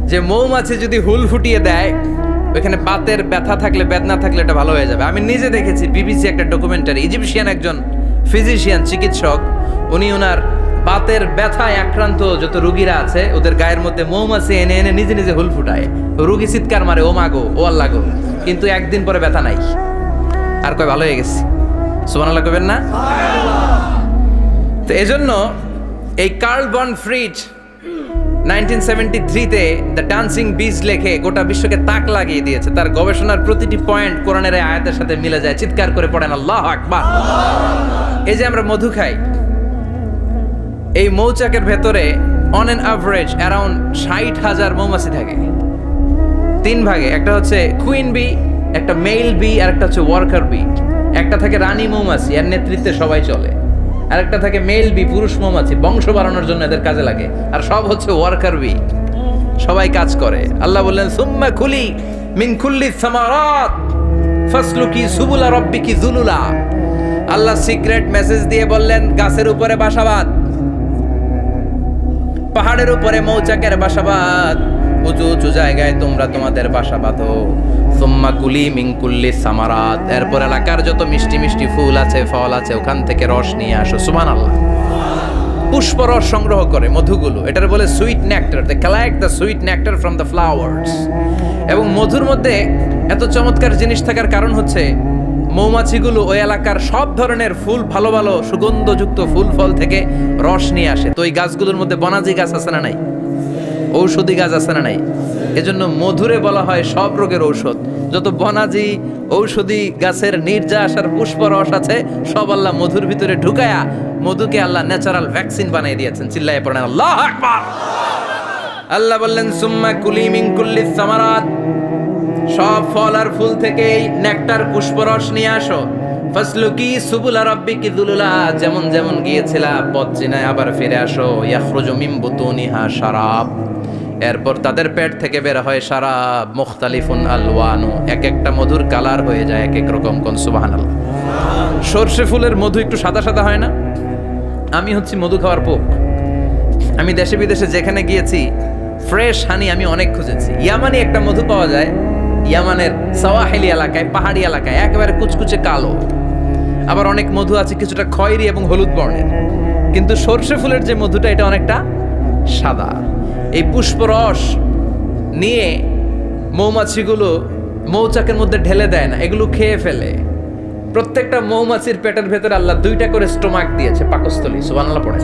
যে মৌমাছি যদি হুল ফুটিয়ে দেয়, ওইখানে বাতের ব্যথা থাকলে, বেদনা থাকলে এটা ভালো হয়ে যাবে। আমি নিজে দেখেছি, বিবিসি একটা ডকুমেন্টারি, ইজিপশিয়ান একজন ফিজিশিয়ান, চিকিৎসক, উনি ওনার বাতের ব্যথায় আক্রান্ত যত রুগীরা আছে ওদের গায়ের মধ্যে মৌমাছি এনে এনে নিজে নিজে হুল ফুটায়। রুগী চিৎকার মারে, ও মাগো, ও আল্লাহ গো, কিন্তু একদিন পরে ব্যথা নাই, আর কয় ভালো হয়ে গেছি। সুবহানাল্লাহ কইবেন না? তো এজন্য এই কার্ল বন ফ্রিজ 1973-তে দ্য ডান্সিং বিজ লেখে গোটা বিশ্বকে তাক লাগিয়ে দিয়েছে। তার গবেষণার প্রতিটি পয়েন্ট কোরআনের এই আয়াতের সাথে মিলে যায়। চিৎকার করে পড়েন আল্লাহু আকবার। এই যে আমরা মধু খাই, এই মৌচাকের ভেতরে অন এন অ্যাভারেজ অ্যারাউন্ড 60,000 মৌমাছি থাকে। তিন ভাগে, একটা হচ্ছে কুইন বি, একটা মেল বি, আর একটা হচ্ছে ওয়ার্কার বি। একটা থাকে রানী মৌমাছি, এর নেতৃত্বে সবাই চলে। আরেকটা থাকে মেল বি, পুরুষ মৌমাছি, বংশ বাড়ানোর জন্য এদের কাজে লাগে। আর সব হচ্ছে ওয়ার্কার বি, সবাই কাজ করে। আল্লাহ বললেন সুম্মা কুলি মিন কুল্লি সামারাত ফাসলুকি সুবুলা রাব্বিকি যুলুলা। আল্লাহ সিক্রেট মেসেজ দিয়ে বললেন গাছের উপরে বাসাবাদ, পাহাড়ের উপরে মৌচাকের বাসাবাদ, উঁচু উঁচু জায়গায় তোমরা তোমাদের বাসা বাঁধো। সুম্মা কুলি মিন কুল্লি সামারাত, এরপর এলাকার যত মিষ্টি মিষ্টি ফুল আছে, ফল আছে, ওখান থেকে রস নিয়ে আসো। সুবহানাল্লাহ। পুষ্প রস সংগ্রহ করে মধুগুলো, এটার বলে sweet nectar. They collect the sweet nectar from the flowers. এবং মধুর মধ্যে এত চমৎকার জিনিস থাকার কারণ হচ্ছে মৌমাছিগুলো ওই এলাকার সব ধরনের ফুল, ভালো ভালো সুগন্ধযুক্ত ফুল ফল থেকে রস নিয়ে আসে। তো ওই গাছগুলোর মধ্যে বনাজি গাছ আছে না নাই? ঔষধি গাছ আছে না নাই? এজন্য মধুরে বলা হয় সব রোগের ঔষধ। যত বনাজি ঔষধি গাছের নির্যাস আর পুষ্পরস আছে, সব আল্লাহ মধুর ভিতরে ঢুকায়া মধুকে আল্লাহ ন্যাচারাল ভ্যাকসিন বানিয়ে দিয়েছেন। চিল্লায়ে পড়েন আল্লাহু আকবার। আল্লাহ বললেন সুম্মা কুলি মিন কুল্লি সামারাত, সব ফল আর ফুল থেকে নেকটার পুষ্পরস নিয়ে আসো। ফাসলুকি সুবুলা রাব্বিকি যুলুলা, যেমন যেমন গিয়েছিলা পথ চিনায় আবার ফিরে আসো। ইয়াখরুজু মিন বুতুনিহা শারাব, এরপর তাদের পেট থেকে বের হয় শারাব। মুখতালিফুন আলওয়ানু, এক একটা মধুর কালার হয়ে যায় এক এক রকম। কোন সুবহানাল্লাহ। সরষে ফুলের মধু একটু সাদা সাদা হয় না? আমি হচ্ছি মধু খাওয়ার পোক। আমি দেশে বিদেশে যেখানে গিয়েছি ফ্রেশ হানি আমি অনেক খুঁজেছি। ইয়ামানি একটা মধু পাওয়া যায়, ইয়ামানের সাওয়াহিলি এলাকায়, পাহাড়ি এলাকায়, একেবারে কুচকুচে কালো। আবার অনেক মধু আছে কিছুটা খয়েরি এবং হলুদ বর্ণের। কিন্তু সরষে ফুলের যে মধুটা, এটা অনেকটা সাদা। এই পুষ্পরস নিয়ে মৌমাছিগুলো মৌচাকের মধ্যে ঢেলে দেয় না, এগুলো খেয়ে ফেলে। প্রত্যেকটা মৌমাছির পেটের ভেতরে আল্লাহ 2টা করে স্টোমাক দিয়েছে, পাকস্থলী। সুবহানাল্লাহ পড়ে।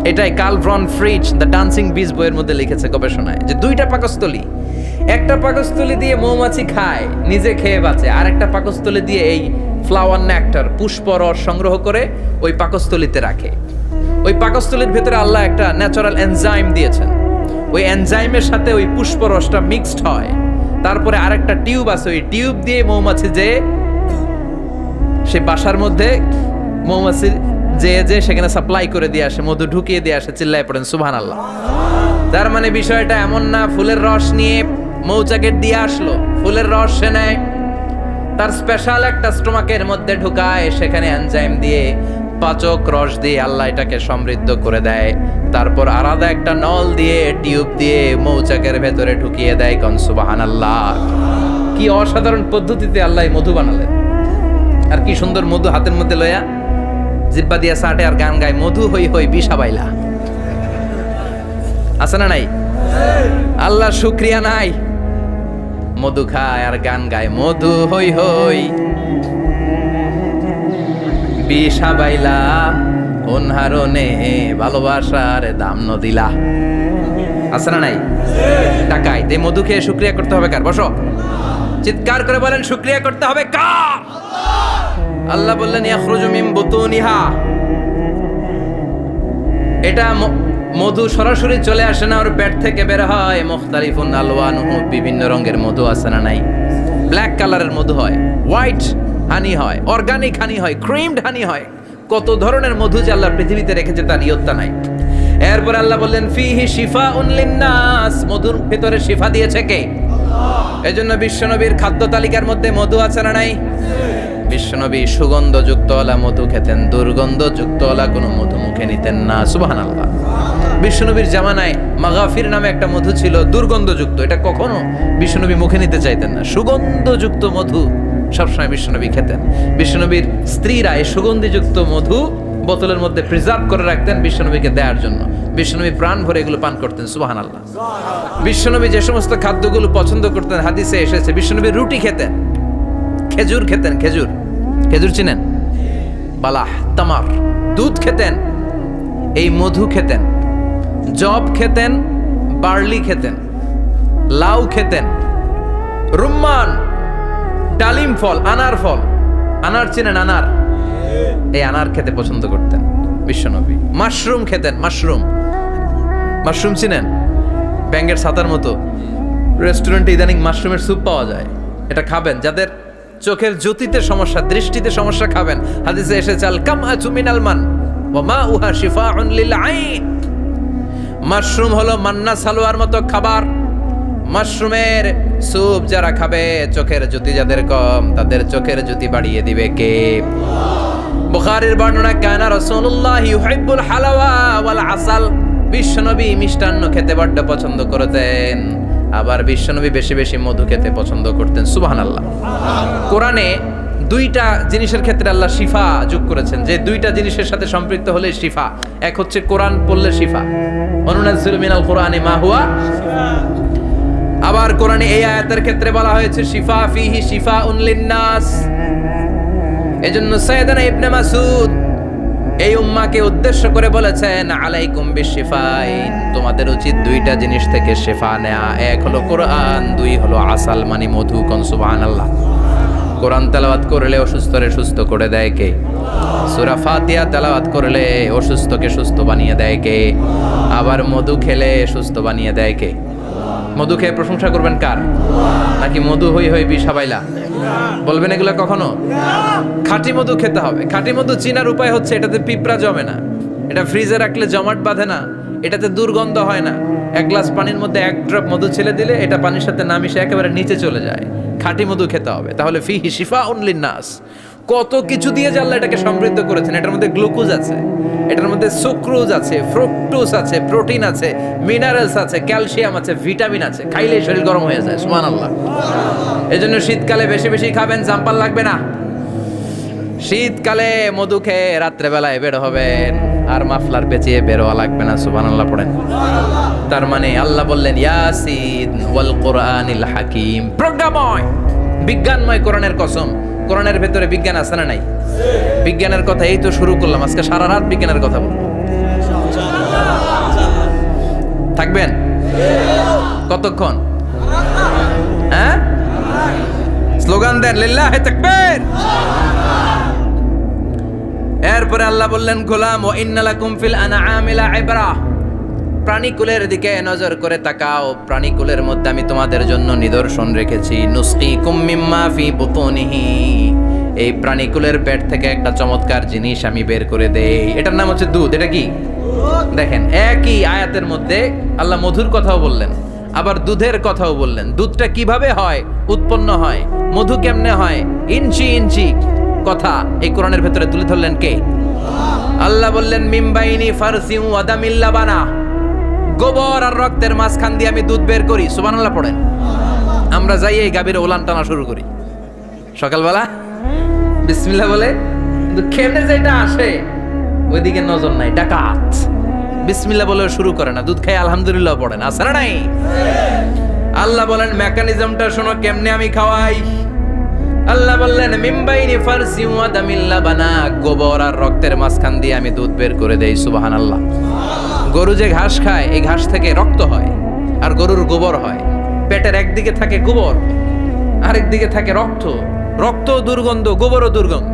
এটাই Karl von Frisch the dancing bees বইয়ের মধ্যে লিখেছে গবেষণায়, যে 2টা পাকস্থলী। একটা পাকস্থলী দিয়ে মৌমাছি খায়, নিজে খেয়ে বাঁচে। আর একটা পাকস্থলী দিয়ে এই ফ্লাওয়ার নেক্টার, পুষ্পরস সংগ্রহ করে ওই পাকস্থলীতে রাখে। ওই পাকস্থলীর ভেতরে আল্লাহ একটা ন্যাচারাল এনজাইম দিয়েছেন। ওই এনজাইমের সাথে ওই পুষ্পরসটা মিক্সড হয়। তারপরে আরেকটা টিউব আছে, ওই টিউব দিয়ে মৌমাছি যে সে বাসার মধ্যে মৌমাছি যে সেখানে সাপ্লাই করে দিয়ে আসে, মধু ঢুকিয়ে দিয়ে আসে। চিল্লায় পড়েন সুবহানাল্লাহ। তার মানে বিষয়টা এমন না ফুলের রস নিয়ে মৌচাকের দিয়ে আসলো, ফুলের রস সে নেয়, তার স্পেশাল একটা স্টোমাকের মধ্যে ঢুকায়, সেখানে এনজাইম দিয়ে, পাচক রস দিয়ে আল্লাহ এটাকে সমৃদ্ধ করে দেয়। তারপর আলাদা একটা নল দিয়ে, টিউব দিয়ে মৌচাকের ভেতরে ঢুকিয়ে দেয়। কোন সুবহানাল্লাহ। কি অসাধারণ পদ্ধতিতে আল্লাহ মধু বানালেন। আর কি সুন্দর মধু হাতের মধ্যে লয়া জিব্বা দিয়া সাটে আর গান গায়, মধু হই হই বিষা বাইলা। আছে না নাই? আল্লাহ শুকরিয়া নাই? মধু খায় আর গান গায়, মধু হই হই বিষা বাইলা, কোন হারনে ভালোবাসার দাম নদিলা। আছে না নাই? টাকায় তে মধু খেয়ে শুকরিয়া করতে হবে কার? বসো, চিৎকার করে বলেন শুকরিয়া করতে হবে কার? আল্লাহ বললেন ইয়াখরুজু মিন বুতুনিহা, এটা মধু সরাসরি চলে আসে না, ওর পেট থেকে বের হয়। মুখতালিফুন আলওয়ানুহু, বিভিন্ন রঙের মধু আছে না নাই? ব্ল্যাক কালারের মধু হয়, হোয়াইট হানি হয়, অর্গানিক হানি হয়, ক্রিমড হানি হয়। কত ধরনের মধু যে আল্লাহ পৃথিবীতে রেখেছে তার ইয়ত্তা নাই। এরপর আল্লাহ বললেন ফিহি শিফাউন লিন্নাস, মধুর ভিতরে শিফা দিয়েছে কে? আল্লাহ। এজন্য বিশ্বনবীর খাদ্য তালিকার মধ্যে মধু আছে না নাই? বিশ্বনবী সুগন্ধযুক্তওয়ালা মধু খেতেন, দুর্গন্ধযুক্তওয়ালা কোনো মধু মুখে নিতেন না। সুবহানাল্লাহ। বিশ্বনবীর জামানায় মাগাফির নামে একটা মধু ছিল, দুর্গন্ধযুক্ত। এটা কখনো বিশ্বনবী মুখে নিতে চাইতেন না। সুগন্ধযুক্ত মধু সবসময় বিশ্বনবী খেতেন। বিশ্বনবীর স্ত্রীরা এই সুগন্ধিযুক্ত মধু বোতলের মধ্যে প্রিজার্ভ করে রাখতেন বিশ্বনবীকে দেওয়ার জন্য। বিশ্বনবী প্রাণ ভরে এগুলো পান করতেন। সুবহানাল্লাহ। বিশ্বনবী যে সমস্ত খাদ্যগুলো পছন্দ করতেন হাদিসে এসেছে। বিশ্বনবী রুটি খেতেন, খেজুর খেতেন। খেজুর, খেজুর চিনেন? বালাহ, তামার। দুধ খেতেন, এই মধু খেতেন, জব খেতেন, বার্লি খেতেন, লাউ খেতেন, রুম্মান, ডালিম ফল, আনার ফল। আনার চিনেন? আনার, এই আনার খেতে পছন্দ করতেন বিশ্বনবী। মাশরুম খেতেন, মাশরুম। মাশরুম চিনেন? ব্যাঙের ছাতার মতো। রেস্টুরেন্টে ইদানিং মাশরুমের স্যুপ পাওয়া যায়, এটা খাবেন। যাদের চোখের জ্যোতিতে সমস্যা, দৃষ্টিতে সমস্যা, খাবেন। হাদিসে এসেছে আল কামআতু মিনাল মান ওয়া মাউহা শিফাউন লিল আইন। মাশরুম হলো মান্না সালোয়ার মতো খাবার। মাশরুমের স্যুপ যারা খাবে, চোখের জ্যোতি যাদের কম, তাদের চোখের জ্যোতি বাড়িয়ে দিবে কে? বুখারীর বর্ণনা, কানা রাসূলুল্লাহ ইউহিব্বুল হালাওয়া ওয়াল আসাল। বিশ্বনবী মিষ্টান্ন খেতে বড্ড পছন্দ করতেন, আবার বিশ্বনবী বেশি বেশি মধু খেতে পছন্দ করতেন। সুবহানাল্লাহ। কোরআনে দুইটা জিনিসের ক্ষেত্রে আল্লাহ শিফা যোগ করেছেন, যে দুইটা জিনিসের সাথে সম্পৃক্ত হলে শিফা। এক হচ্ছে কোরআন পড়লে শিফা, অনুনাজ্জিলু মিনাল কোরআনি মা হুয়া শিফা। আবার কোরআনে এই আয়াতের ক্ষেত্রে বলা হয়েছে শিফা ফিহি শিফাউন লিন্নাস। এজন্য সাইয়েদানা ইবনে মাসউদ এই উম্মাহকে উদ্দেশ্য করে বলেছেন আলাইকুম বিশিফাইন, তোমাদের উচিত দুইটা জিনিস থেকে শিফা নেয়া। এক হলো কোরআন, দুই হলো আসাল মানে মধু। কোন সুবহানাল্লাহ। কোরআন তেলাওয়াত করলে অসুস্থরে সুস্থ করে দেয় কে? সূরা ফাতিহা তেলাওয়াত করলে অসুস্থকে সুস্থ বানিয়ে দেয় কে? আবার মধু খেলে সুস্থ বানিয়ে দেয় কে? মধু খেয়ে প্রশংসা করবেন কার? নাকি মধু হই হই বিষাবাইলা বলবেন এগুলো কখনো? খাঁটি মধু খেতে হবে। খাঁটি মধু চিনার উপায় হচ্ছে এটাতে পিঁপড়া জমে না, এটা ফ্রিজে রাখলে জমাট বাঁধে না, এটাতে দুর্গন্ধ হয় না। এক গ্লাস পানির মধ্যে এক ড্রপ মধু ছেলে দিলে এটা পানির সাথে না মিশে একেবারে নিচে চলে যায়। খাঁটি মধু খেতে হবে। তাহলে ফিহি শিফাউন লিন্নাস। কত কিছু দিয়ে যে আল্লাহ এটাকে সমৃদ্ধ করেছেন। এটার মধ্যে গ্লুকোজ আছে, এটার মধ্যে সুক্রোজ আছে, ফ্রুকটোজ আছে, প্রোটিন আছে, মিনারেলস আছে, ক্যালসিয়াম আছে, ভিটামিন আছে। খাইলেই শরীর গরম হয়ে যায়। সুবহানাল্লাহ। এজন্য শীতকালে বেশি বেশি খাবেন, জাম্পার লাগবে না। শীতকালে মধু খেয়ে রাত্রেবেলায় বের হবেন, আর মাফলার পেঁচিয়ে বেরোয়া লাগবে না। সুবহানাল্লাহ পড়েন। তার মানে আল্লাহ বললেন ইয়াসিন ওয়াল কোরআনিল হাকিম, প্রজ্ঞাময়, বিজ্ঞানময় কোরআনের কসম। কোরআনের ভেতরে বিজ্ঞান আছে না নাই? বিজ্ঞানের কথা এই তো শুরু করলাম, আজকে সারা রাত বিজ্ঞানের কথা বলবো। থাকবেন কতক্ষণ? হ্যাঁ, স্লোগান দেন লিল্লাহি তাকবীর। এরপরে আল্লাহ বললেন গোলাম ওয়া ইন্না লাকুম ফিল আনআমি লাইবরা, প্রাণীকুলের দিকে নজর করে তাকাও। প্রাণীকুলের মধ্যে আমি তোমাদের জন্য নিদর্শন রেখেছি। নুসকিকুম মিম্মা ফি বুতুনিহি, এই প্রাণীকুলের পেট থেকে একটা চমৎকার জিনিস আমি বের করে দেই, এটার নাম হচ্ছে দুধ। এটা কি? দেখেন, একই আয়াতের মধ্যে আল্লাহ মধুর কথাও বললেন, আবার দুধের কথাও বললেন। দুধটা কিভাবে হয়, উৎপন্ন হয়, মধু কেমনে হয়, ইঞ্চি ইঞ্চি কথা এই কোরআনের ভেতরে তুলে ধরলেন কে? আল্লাহ বললেন মিমবাইনি ফারসিউ ওয়াদামিল লাবানা, গোবর আর রক্তের মাঝখান দিয়ে আমি দুধ বের করি। সুবহানাল্লাহ পড়েন। আমরা যাই এই গাভীর ওলান টানা শুরু করি সকালবেলা বিসমিল্লাহ বলে, কিন্তু খেতে যেটা আসে ওইদিকে নজর নাই, ডাকাত। বিসমিল্লাহ বলে শুরু করে না, দুধ খাই আলহামদুলিল্লাহ পড়ে না, আছে না নাই? আল্লাহ বলেন মেকানিজমটা শোনো কেমনে আমি খাওয়াই। আল্লাহ বললেন মিমবাইনি ফারসি ওয়া দামিল লাবানা, গোবর আর রক্তের মাঝখান দিয়ে আমি দুধ বের করে দেই। সুবহানাল্লাহ। গরু যে ঘাস খায়, এই ঘাস থেকে রক্ত হয় আর গরুর গোবর হয়। পেটের একদিকে থাকে গোবর, আরেক দিকে থাকে রক্ত। রক্ত দুর্গন্ধ, গোবরও দুর্গন্ধ।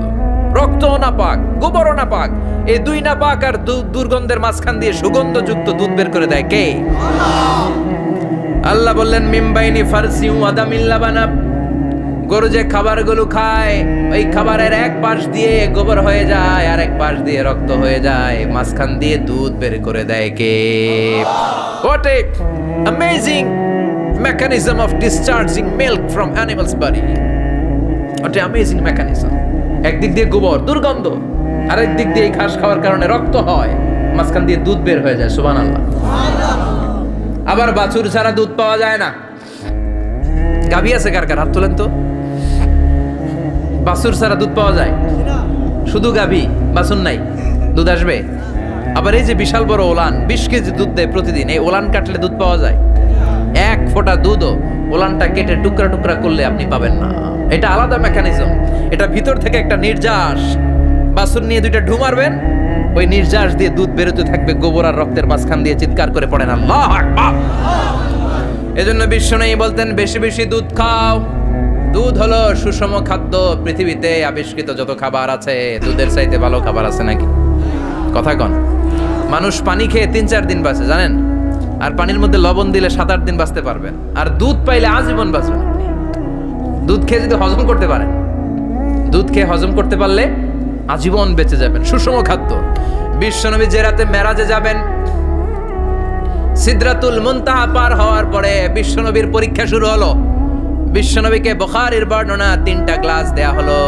রক্তও নাপাক, গোবরও নাপাক। এই দুই নাপাক আর দুর্গন্ধের মাঝখান দিয়ে সুগন্ধযুক্ত দুধ বের করে দেয় কে? আল্লাহ বললেন মিমবাইনি ফারসি আদামিল লাবানা। গরু যে খাবারগুলো খায় ওই খাবারের এক পাশ দিয়ে গোবর হয়ে যায় আর এক পাশ দিয়ে রক্ত হয়ে যায়, মাঝখান দিয়ে দুধ বের করে দেয় কে? What a amazing mechanism of discharging milk from animal's body. What a amazing mechanism. একদিক দিয়ে গোবর দুর্গন্ধ, আরেক দিক দিয়ে ঘাস খাওয়ার কারণে রক্ত হয়, মাঝখান দিয়ে দুধ বের হয়ে যায়। সুবহানাল্লাহ। আবার বাছুর ছাড়া দুধ পাওয়া যায় না। গাভী আছে কার কার? হাত তোলেন তো। বাছুর ছাড়া দুধ পাওয়া যায়? শুধু গাভী, বাছুর নাই, দুধ আসবে? আবার এই যে বিশাল বড় ওলান 20 কেজি দুধ দেয় প্রতিদিন, এই ওলান কাটলে দুধ পাওয়া যায়? এক ফোঁটা দুধও ওলানটা কেটে টুকরা টুকরা করলে আপনি পাবেন না। এটা আলাদা মেকানিজম। এটা ভিতর থেকে একটা নির্যাস। বাছুর নিয়ে দুইটা ঢু মারবেন, ওই নির্যাস দিয়ে দুধ বেরোতে থাকবে গোবর আর রক্তের মাঝখান দিয়ে। চিৎকার করে পড়েন আল্লাহু আকবার। এজন্য বিশ্বনবী বলতেন বেশি বেশি দুধ খাও। দুধ হলো সুষম খাদ্য। পৃথিবীতে আবিষ্কৃত যত খাবার আছে দুধের চাইতে ভালো খাবার আছে নাকি? কথা কন। মানুষ পানি খেয়ে 3-4 দিন বাঁচে জানেন, আর পানির মধ্যে লবণ দিলে 7-8 দিন বাঁচতে পারবেন। আর দুধ পাইলে আজীবন বাঁচবেন আপনি। দুধ খেয়ে যদি হজম করতে পারেন, দুধ খেয়ে হজম করতে পারলে আজীবন বেঁচে যাবেন। সুষম খাদ্য। বিশ্বনবী যে রাতে মেরাজে যাবেন, সিদরাতুল মুনতাহা পার হওয়ার পরে বিশ্বনবীর পরীক্ষা শুরু হলো। বিশ্বনবীকে বুখারীর বর্ণনা 3টা গ্লাস দেয়া হলো।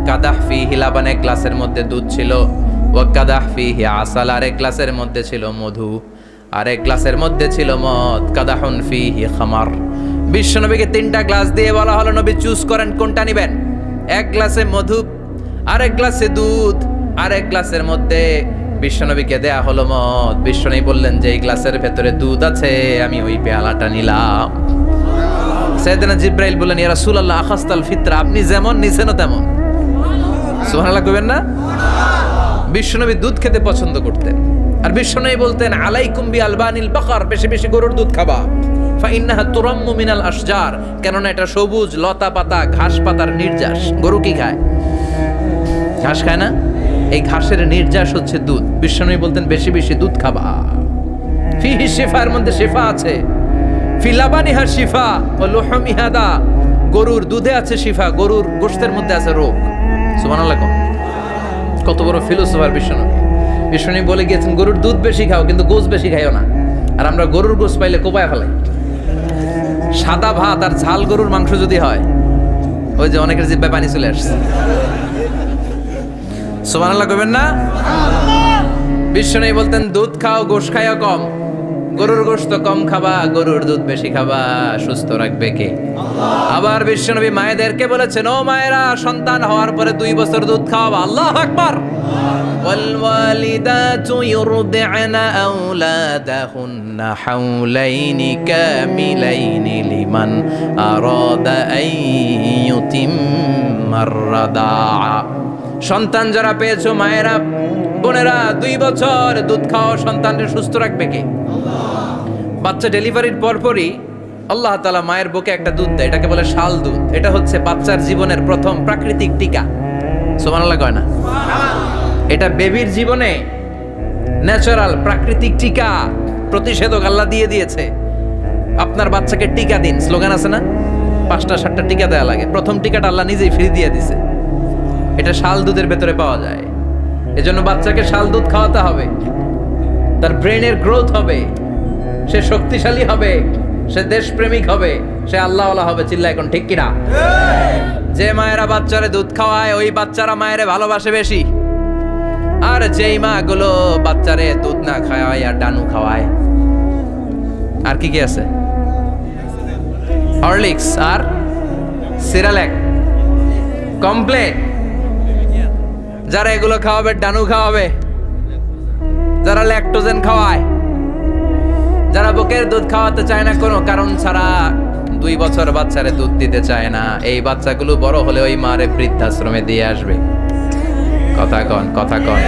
কাদাহ ফিহি লাবান, এক গ্লাসের মধ্যে দুধ ছিল। ওয়া কাদাহ ফিহি আসাল, আর এক গ্লাসের মধ্যে ছিল মধু, আর এক গ্লাসের মধ্যে ছিল মদ। কাদাহুন ফিহি খামার। বিশ্বনবীকে 3টা গ্লাস দিয়ে বলা হলো নবী চুজ করেন কোনটা নেবেন। এক গ্লাসে মধু, আর এক গ্লাসে দুধ, আর এক গ্লাসের মধ্যে বিশ্বনবীকে দেয়া হলো মদ। বিশ্বনবী বললেন যে এই গ্লাসের ভেতরে দুধ আছে, আমি ওই পেয়ালাটা নিলাম। সাইয়েদনা জিব্রাইল বললেন ইয়া রাসূলুল্লাহ আখাস্তাল ফিতরা, আপনি যেমন নিছেন তেমন। সুবহানাল্লাহ কইবেন না? বিশ্বনবী দুধ খেতে পছন্দ করতেন। আর বিশ্বনবী বলতেন আলাইকুম বি আলবানিল বাকার, বেশি বেশি গরুর দুধ খাবা। ফাইন্নাহা তুরাম্মু মিনাল আশজার, কেননা এটা সবুজ লতা পাতা ঘাস পাতার নির্যাস। গরু কি খায়? ঘাস খায় না? এই ঘাসের নির্যাস হচ্ছে দুধ। বিশ্বনবী বলতেন বেশি বেশি দুধ খাবা। ফিহি শিফা, এর মধ্যে শিফা আছে। ফি লাবানিহা শিফা ওয়া লুহুমিহা দা, গরুর দুধে আছে শিফা, গরুর গোশতের মধ্যে আছে রোগ। সুবহানাল্লাহ। কত বড় ফিলোসোফার বিশ্বনবী। বিশ্বনবী বলে গিয়েছেন গরুর দুধ বেশি খাও কিন্তু গোশ বেশি খাইও না। আর আমরা গরুর গোশ পাইলে কোপায় ফেলাই। সাদা ভাত আর ঝাল গরুর মাংস যদি হয়, ওই যে অনেকের জিহ্বায় পানি চলে আসছে। সুবহানাল্লাহ কইবেন না? বিশ্বনবী বলতেন দুধ খাও, গোশ খাইও কম। গরুর গোশত কম খাবা, গরুর দুধ বেশি খাবা। সুস্থ রাখবে কে? আবার বিশ্বনবী মায়েদেরকে বলেছেন ও মায়েরা, সন্তান হওয়ার পরে 2 বছর দুধ খাওয়াবা। আল্লাহু আকবার। ওয়াল ওয়ালিদাতু ইউরদি'না আওলাদাহুন্না হাওলাইনি কামিলাইনি লিমান আরাদা আন ইউতিম্মার রাদাআ। সন্তান যারা পেয়েছো মায়েরা বোনেরা, 2 বছর দুধ খাও। সন্তানকে সুস্থ রাখবে কে? বাচ্চা ডেলিভারির পরপরই আল্লাহ তাআলা মায়ের বুকে একটা দুধ দেয়, এটাকে বলে শাল দুধ। এটা হচ্ছে বাচ্চার জীবনের প্রথম প্রাকৃতিক টিকা। সুবহানাল্লাহ কয় না? এটা বেবির জীবনে ন্যাচারাল প্রাকৃতিক টিকা, প্রতিষেধক আল্লাহ দিয়ে দিয়েছে। আপনার বাচ্চাকে টিকা দিন, স্লোগান আছে না? 5টা-7টা টিকা দেয়া লাগে। প্রথম টিকাটা আল্লাহ নিজেই ফ্রি দিয়ে দিছে। এটা শাল দুধের ভেতরে পাওয়া যায়। এজন্য বাচ্চাকে শাল দুধ খাওয়াতে হবে। তার ব্রেনের গ্রোথ হবে, সে শক্তিশালী হবে, সে দেশপ্রেমিক হবে, সে আল্লাহওয়ালা হবে। চিল্লা এখন ঠিক কিনা? যে মায়েরা বাচ্চারে দুধ খাওয়ায় ওই বাচ্চারা মায়েরে ভালোবাসে বেশি। আর যেই মা গুলো বাচ্চারে দুধ না খাওয়ায় আর ডানু খাওয়ায়, আর কি কি আছে? হরলিক্স আর সিরালেক, কমপ্লেন, যারা এগুলো খাওয়াবে ডানু খাওয়াবে, যারা ল্যাকটোজেন খাওয়ায়, যারা বুকের দুধ খাওয়াতে চায় না কোনো কারণ ছাড়া, 2 বছর বাচ্চারে দুধ দিতে চায় না, এই বাচ্চাগুলো বড় হলে ওই মারে বৃদ্ধাশ্রমে দিয়ে আসবে। কথা কন, কথা কন।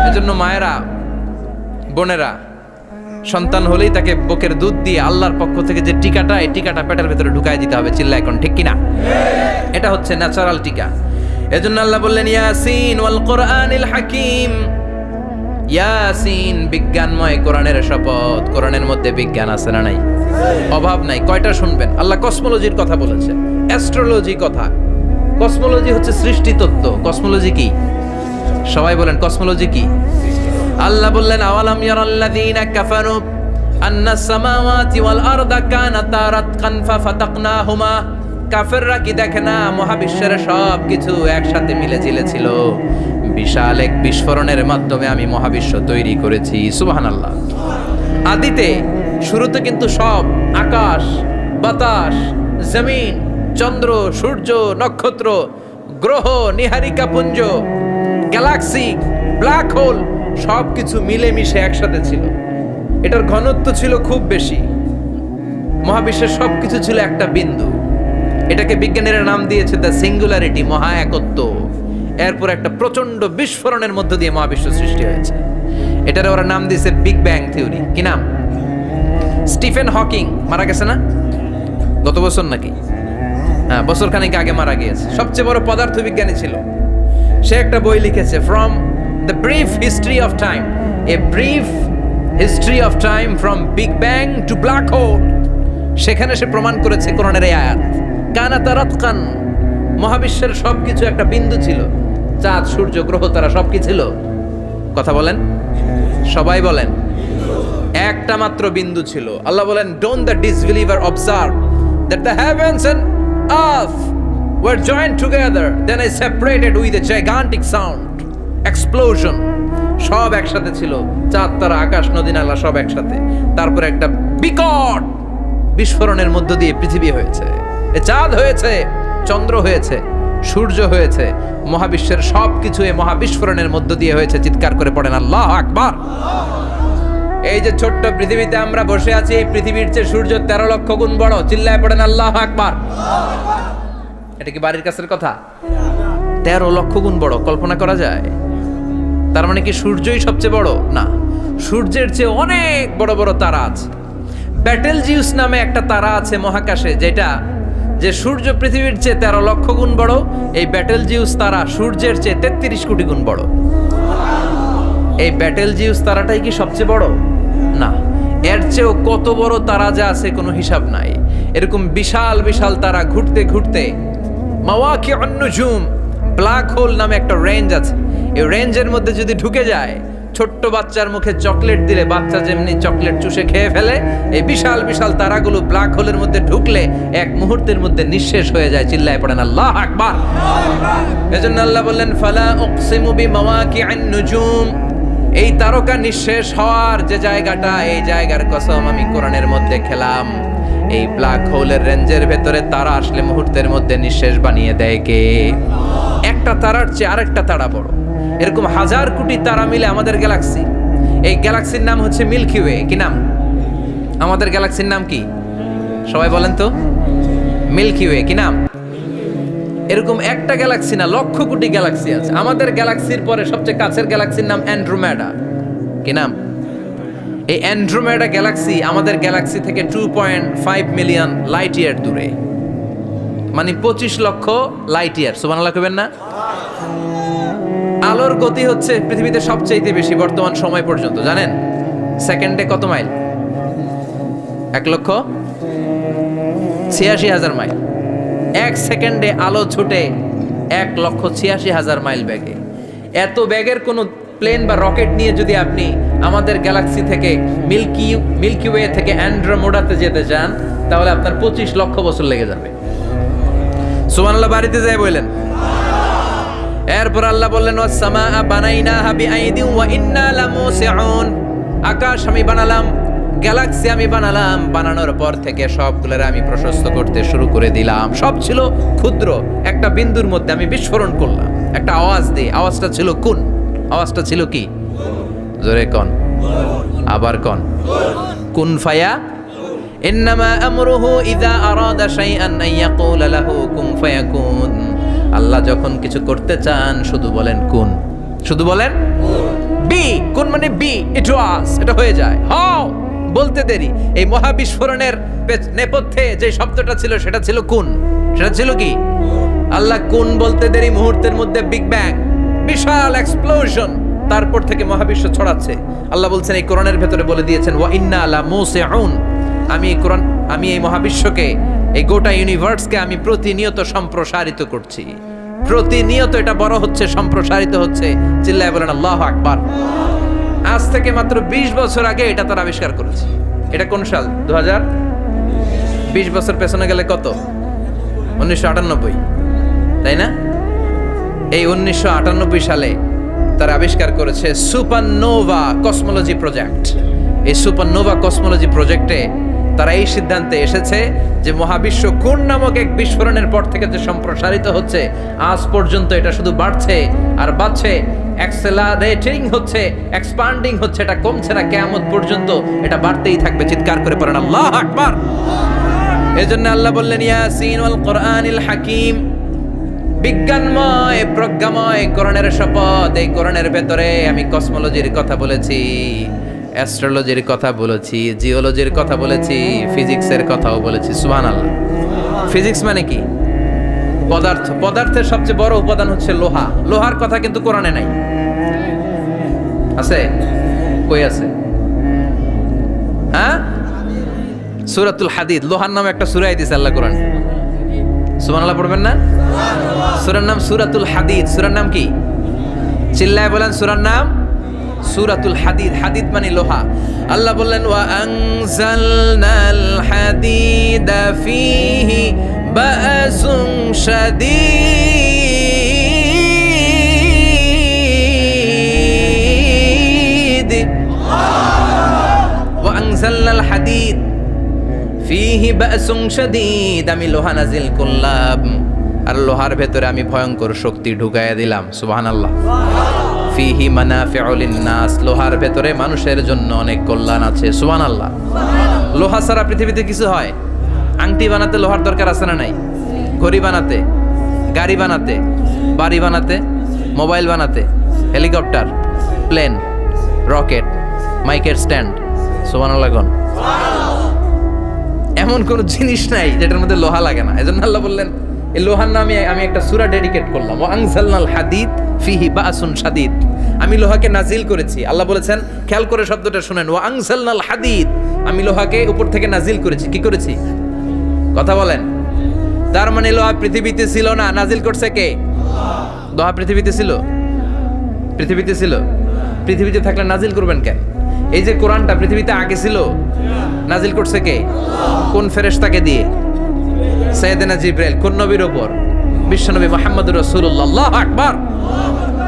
এজন্য মায়েরা বোনেরা সন্তান হলেই তাকে বুকের দুধ দিয়ে আল্লাহর পক্ষ থেকে যে টিকাটা, এই টিকাটা পেটের ভেতরে ঢুকায় দিতে হবে। চিল্লা এখন ঠিক কিনা? এটা হচ্ছে ন্যাচারাল টিকা। এজন্য আল্লাহ বললেন ইয়াসিন ওয়াল কোরআনিল হাকিম। ইয়াসিন, বিজ্ঞানময় কোরআনের শপথ। কোরআনের মধ্যে বিজ্ঞান আছে না নাই? অভাব নাই। কয়টা শুনবেন? আল্লাহ কসমোলজির কথা বলেছে, অ্যাস্ট্রোলজি কথা। কসমোলজি হচ্ছে সৃষ্টি তত্ত্ব। কসমোলজি কি? সবাই বলেন কসমোলজি কি? আল্লাহ বললেন আওয়ালাম ইয়ারাল্লাযীনা কাফারু আন্নাস সামাওয়াতি ওয়াল আরদা কানাতা রাতকান ফাফাতাকনাহুমা। কাফেররা কি দেখে না মহাবিশ্বের সব কিছু একসাথে মিলে ঝিলে ছিল, বিশাল এক বিস্ফোরণের মাধ্যমে আমি মহাবিশ্ব তৈরি করেছি। সুবহানাল্লাহ। আদিতে শুরুতে কিন্তু সব আকাশ, বাতাস, জমিন, চন্দ্র, সূর্য, নক্ষত্র, গ্রহ, নীহারিকা পুঞ্জ, গ্যালাক্সি, ব্ল্যাক হোল সবকিছু মিলেমিশে একসাথে ছিল। এটার ঘনত্ব ছিল খুব বেশি। মহাবিশ্বের সবকিছু ছিল একটা বিন্দু। এটাকে বিজ্ঞানীরা নাম দিয়েছে দ্য সিঙ্গুলারিটি, মহা একত্ব। এরপর একটা প্রচন্ড বিস্ফোরণের মধ্য দিয়ে মহাবিশ্ব সৃষ্টি হয়েছে। এটার ওরা নাম দিয়েছে বিগ ব্যাং থিওরি। কি নাম? স্টিফেন হকিং মারা গেছে না গত বছর নাকি? হ্যাঁ, বছর খানিক আগে মারা গিয়েছে। সবচেয়ে বড় পদার্থবিজ্ঞানী ছিল। সে একটা বই লিখেছে, from the brief history of time, a brief history of time from big bang two black hole. সেখানে সে প্রমাণ করেছে কোরআনের এই আয়াত, কানাতা রাতকান, মহাবিশ্বের সবকিছু একটা বিন্দু ছিল। চাঁদ, সূর্য, গ্রহ, তারা সব কি ছিল? কথা বলেন, সবাই বলেন। একটা মাত্র বিন্দু ছিল। আল্লাহ বলেন, don't the disbeliever observe that the heavens and earth were joined together, then I separated with a gigantic sound, explosion. সব একসাথে ছিল, চাঁদ, তারা, আকাশ, নদী, নালা সব একসাথে। তারপরে একটা বিকট বিস্ফোরণের মধ্য দিয়ে পৃথিবী হয়েছে, এ চাঁদ হয়েছে, চন্দ্র হয়েছে, সূর্য হয়েছে, মহাবিশ্বের সবকিছু এই মহাবিস্ফোরণের মধ্য দিয়ে হয়েছে। চিৎকার করে পড়েন আল্লাহু আকবার। এই যে ছোট্ট পৃথিবীতে আমরা বসে আছি, এই পৃথিবীর চেয়ে সূর্য 13 লক্ষ গুণ বড়। চিল্লায় পড়েন আল্লাহু আকবার। এটা কি বাড়ির কাছের কথা? 13 লক্ষ গুণ বড়, কল্পনা করা যায়? তার মানে কি সূর্যই সবচেয়ে বড়? না, সূর্যের চেয়ে অনেক বড় বড় তারা আছে। ব্যাটেল জিউস নামে একটা তারা আছে মহাকাশে, যেটা যে সূর্য পৃথিবীর চেয়ে 13 লক্ষ গুণ বড়। এই ব্যাটেল জিউস তারা সূর্যের চেয়ে 33 কোটি গুণ বড়। এই ব্যাটেল জিউস তারাটাই কি সবচেয়ে বড়? না, এর চেয়েও কত বড় তারা যা আছে কোনো হিসাব নাই। এরকম বিশাল বিশাল তারা ঘুরতে ঘুরতে মাওয়াকিউন নুজুম, ব্ল্যাক হোল নামে একটা রেঞ্জ আছে। এই রেঞ্জের মধ্যে যদি ঢুকে যায়, ছোট্ট বাচ্চার মুখে চকলেট দিলে বাচ্চা যেমনি চকলেট চুষে খেয়ে ফেলে, এই বিশাল বিশাল তারাগুলো ব্ল্যাক হোলের মধ্যে ঢুকলে এক মুহূর্তের মধ্যে নিঃশেষ হয়ে যায়। চিল্লায় পড়েন আল্লাহু আকবার। এজন্য আল্লাহ বললেন, ফালা উকসিমু বিমাওয়াকিউন নুজুম, এই তারকা নিঃশেষ হওয়ার যে জায়গাটা, এই জায়গার কসম আমি কোরআনের মধ্যে খেলাম। এই ব্ল্যাক হোলের রেঞ্জের ভেতরে তারা আসলে মুহূর্তের মধ্যে নিঃশেষ বানিয়ে দেয় কে? একটা তারার চেয়ে আরেকটা তারা বড়। এরকম হাজার কোটি তারা মিলে আমাদের গ্যালাক্সি। এই গ্যালাক্সির নাম হচ্ছে মিল্কি ওয়ে। কি নাম? আমাদের গ্যালাক্সির নাম কি? সবাই বলেন তো। Milky way. কি নাম? এরকম একটা গ্যালাক্সি না, লক্ষ কোটি গ্যালাক্সি আছে। আমাদের গ্যালাক্সির পরে সবচেয়ে কাছের গ্যালাক্সির নাম অ্যান্ড্রোমেডা। কি নাম? এই অ্যান্ড্রোমেডা গ্যালাক্সি আমাদের গ্যালাক্সি থেকে 2.5 মিলিয়ন লাইট ইয়ার দূরে, মানে 25 লক্ষ লাইট ইয়ার। সুবহানাল্লাহ কইবেন না? আলোর গতি হচ্ছে পৃথিবীতে সবচেয়ে বেশি বর্তমান সময় পর্যন্ত, জানেন? সেকেন্ডে কত মাইল? 1,86,000 মাইল। এক সেকেন্ডে আলো ছুটে 1,86,000 মাইল বেগে। এত বেগের কোনো প্লেন বা রকেট নিয়ে যদি আপনি আমাদের গ্যালাক্সি থেকে মিল্কি ওয়ে থেকে অ্যান্ড্রোমেডাতে যেতে চান, তাহলে আপনার 25 লক্ষ বছর লেগে যাবে। সুবহানাল্লাহ বাড়িতে যাই বললেন। এরপর আল্লাহ বললেন, ওয়াস সামাআ বানাইনাহা বিআইদিন ওয়া ইন্না লামুসিউন, আকাশ আমি বানালাম, গ্যালাক্সি আমি বানালাম। বানানোর পর থেকে সবগুলোর আমি প্রশস্ত করতে শুরু করে দিলাম। সব ছিল ক্ষুদ্র, একটা বিন্দুর মধ্যে আমি বিস্ফোরণ করলাম। একটা আওয়াজ দিই, আওয়াজটা ছিল কুন। আওয়াজটা ছিল কি? জোরে কন, আবার কন। কুন ফায়া ইন্নামা আমরুহু ইযা আরাদা শাইআন আন ইয়াকুলা লাহু কুন ফায়াকুন। আল্লাহ যখন কিছু করতে চান শুধু বলেন কুন, শুধু বলেন বি। কুন মানে বি, ইট ওয়াজ, এটা হয়ে যায়। হাও বলতে দেরি। এই মহাবিস্ফোরণের নেপথ্যে যে শব্দটা ছিল সেটা ছিল কুন। সেটা ছিল কি? আল্লাহ কোন বলতে দেরি মুহূর্তের মধ্যে বিগ ব্যাং, বিশাল এক্সপ্লোশন, তারপর থেকে মহাবিশ্ব ছড়াচ্ছে। আল্লাহ বলছেন এই কোরআনের ভেতরে বলে দিয়েছেন ওয়া ইন্না লা মুসিউন, আমি এই মহাবিশ্বকে, এই গোটা ইউনিভার্সকে আমি প্রতিনিয়ত সম্প্রসারিত করছি। প্রতিনিয়ত এটা বড় হচ্ছে, সম্প্রসারিত হচ্ছে। চিল্লায় বলেন আল্লাহু আকবার। আজ থেকে মাত্র 20 বছর আগে এটা তারা আবিষ্কার করেছে। এটা কোন সাল? 2020 বছর পেছনে গেলে কত? 1998, তাই না? এই 1998 সালে তারা আবিষ্কার করেছে সুপারনোভা কসমোলজি প্রজেক্ট। এই সুপারনোভা কসমোলজি প্রজেক্টে তারা এই সিদ্ধান্তে এসেছে যে মহাবিশ্ব কোন নামক এক বিস্ফোরণের পর থেকে যে সম্প্রসারিত হচ্ছে, আজ পর্যন্ত এটা শুধু বাড়ছে আর বাড়ছে, অ্যাক্সেলারেটিং হচ্ছে, এক্সপান্ডিং হচ্ছে, এটা কমছে না। কিয়ামত পর্যন্ত এটা বাড়তেই থাকবে। চিৎকার করে পড়েন আল্লাহু আকবার। এজন্য আল্লাহ বললেন ইয়াসিন ওয়াল কোরআনিল হাকিম, বিজ্ঞানময় প্রজ্ঞাময় কোরআনের শপথ। এই কোরআনের ভেতরে আমি কসমোলজির কথা বলেছি, অ্যাস্ট্রোলজির কথা বলেছি, জিওলজির কথা বলেছি, ফিজিক্সের কথাও বলেছি। সুবহানাল্লাহ। ফিজিক্স মানে কি? পদার্থ। পদার্থের সবচেয়ে বড় উপাদান হচ্ছে লোহা। লোহার কথা কিন্তু কোরআনে নাই। আছে? কই আছে? হ্যাঁ, সূরাতুল হাদিদ, লোহার নামে একটা সূরা দিয়েছে আল্লাহ কোরআন। সুবহানাল্লাহ পড়বেন না? সূরার নাম সূরাতুল হাদিদ। সূরার নাম কি? চিল্লায় বলেন সূরার নাম সূরাতুল হাদিদ। হাদিদ মানে লোহা। আল্লাহ বললেন ওয়া আনজালনাল হাদিদা ফীহি বা'সুন শাদীদ। ওয়া আনজালনাল হাদিদ ফীহি বা'সুন শাদীদ, আমি লোহা নাজিল করলাম আর লোহার ভেতরে আমি ভয়ঙ্কর শক্তি ঢুকাইয়া দিলাম। সুবহানাল্লাহ। ফিহি মানাফিউ লিন-নাস, লোহার ভেতরে মানুষের জন্য অনেক কল্যাণ আছে। সুবহানাল্লাহ। লোহা ছাড়া পৃথিবীতে কিছু হয়? আংটি বানাতে লোহার দরকার আছে না নাই? ঘড়ি বানাতে, গাড়ি বানাতে, বাড়ি বানাতে, মোবাইল বানাতে, হেলিকপ্টার, প্লেন, রকেট, মাইকের স্ট্যান্ড। সুবহানাল্লাহ। এমন কোন জিনিস নাই যেটার মধ্যে লোহা লাগে না। এজন্য আল্লাহ বললেন এই লোহার নামে আমি একটা সূরা ডেডিকেট করলাম, ওয়া আনজালনাল হাদিদ ফিহি বা'সুন শাদীদ। আমি লোহাকে নাজিল করেছি। আল্লাহ বলেছেন, খেয়াল করে শব্দটা শুনেন, ওয়া আনজালনাল হাদিদ, আমি লোহাকে উপর থেকে নাজিল করেছি। কি করেছি? কথা বলেন। তার মানে লোহা পৃথিবীতে ছিল না, নাজিল করছে কে? লোহা পৃথিবীতে ছিল? পৃথিবীতে ছিল। পৃথিবীতে থাকলে নাজিল করবেন কেন? এই যে কোরআনটা পৃথিবীতে আগে ছিল, নাজিল করছে কে? কোন ফেরেশতাকে দিয়ে? সাইয়েদনা জিবরাইল। কোন নবীর উপর? বিশ্বনবী মুহাম্মদুর রাসূলুল্লাহ। আল্লাহু আকবার।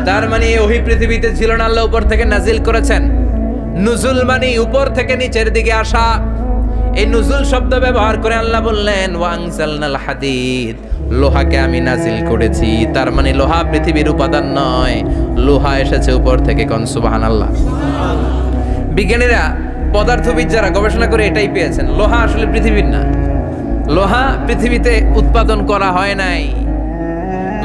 তার মানে এই ওহী পৃথিবীতে ছিল না, আল্লাহ উপর থেকে নাজিল করেছেন। নুজুল মানে উপর থেকে নিচের দিকে আসা। এই নুজুল শব্দ ব্যবহার করে আল্লাহ বললেন ওয়া আনজালনাল হাদিদ, লোহাকে আমি নাজিল করেছি। তার মানে লোহা পৃথিবীর উপাদান নয়, লোহা এসেছে উপর থেকে। কোন সুবহানাল্লাহ। বিজ্ঞানীরা, পদার্থবিদ যারা গবেষণা করে এটাই পেয়েছেন, লোহা আসলে পৃথিবীর না। লোহা পৃথিবীতে উৎপাদন করা হয় নাই।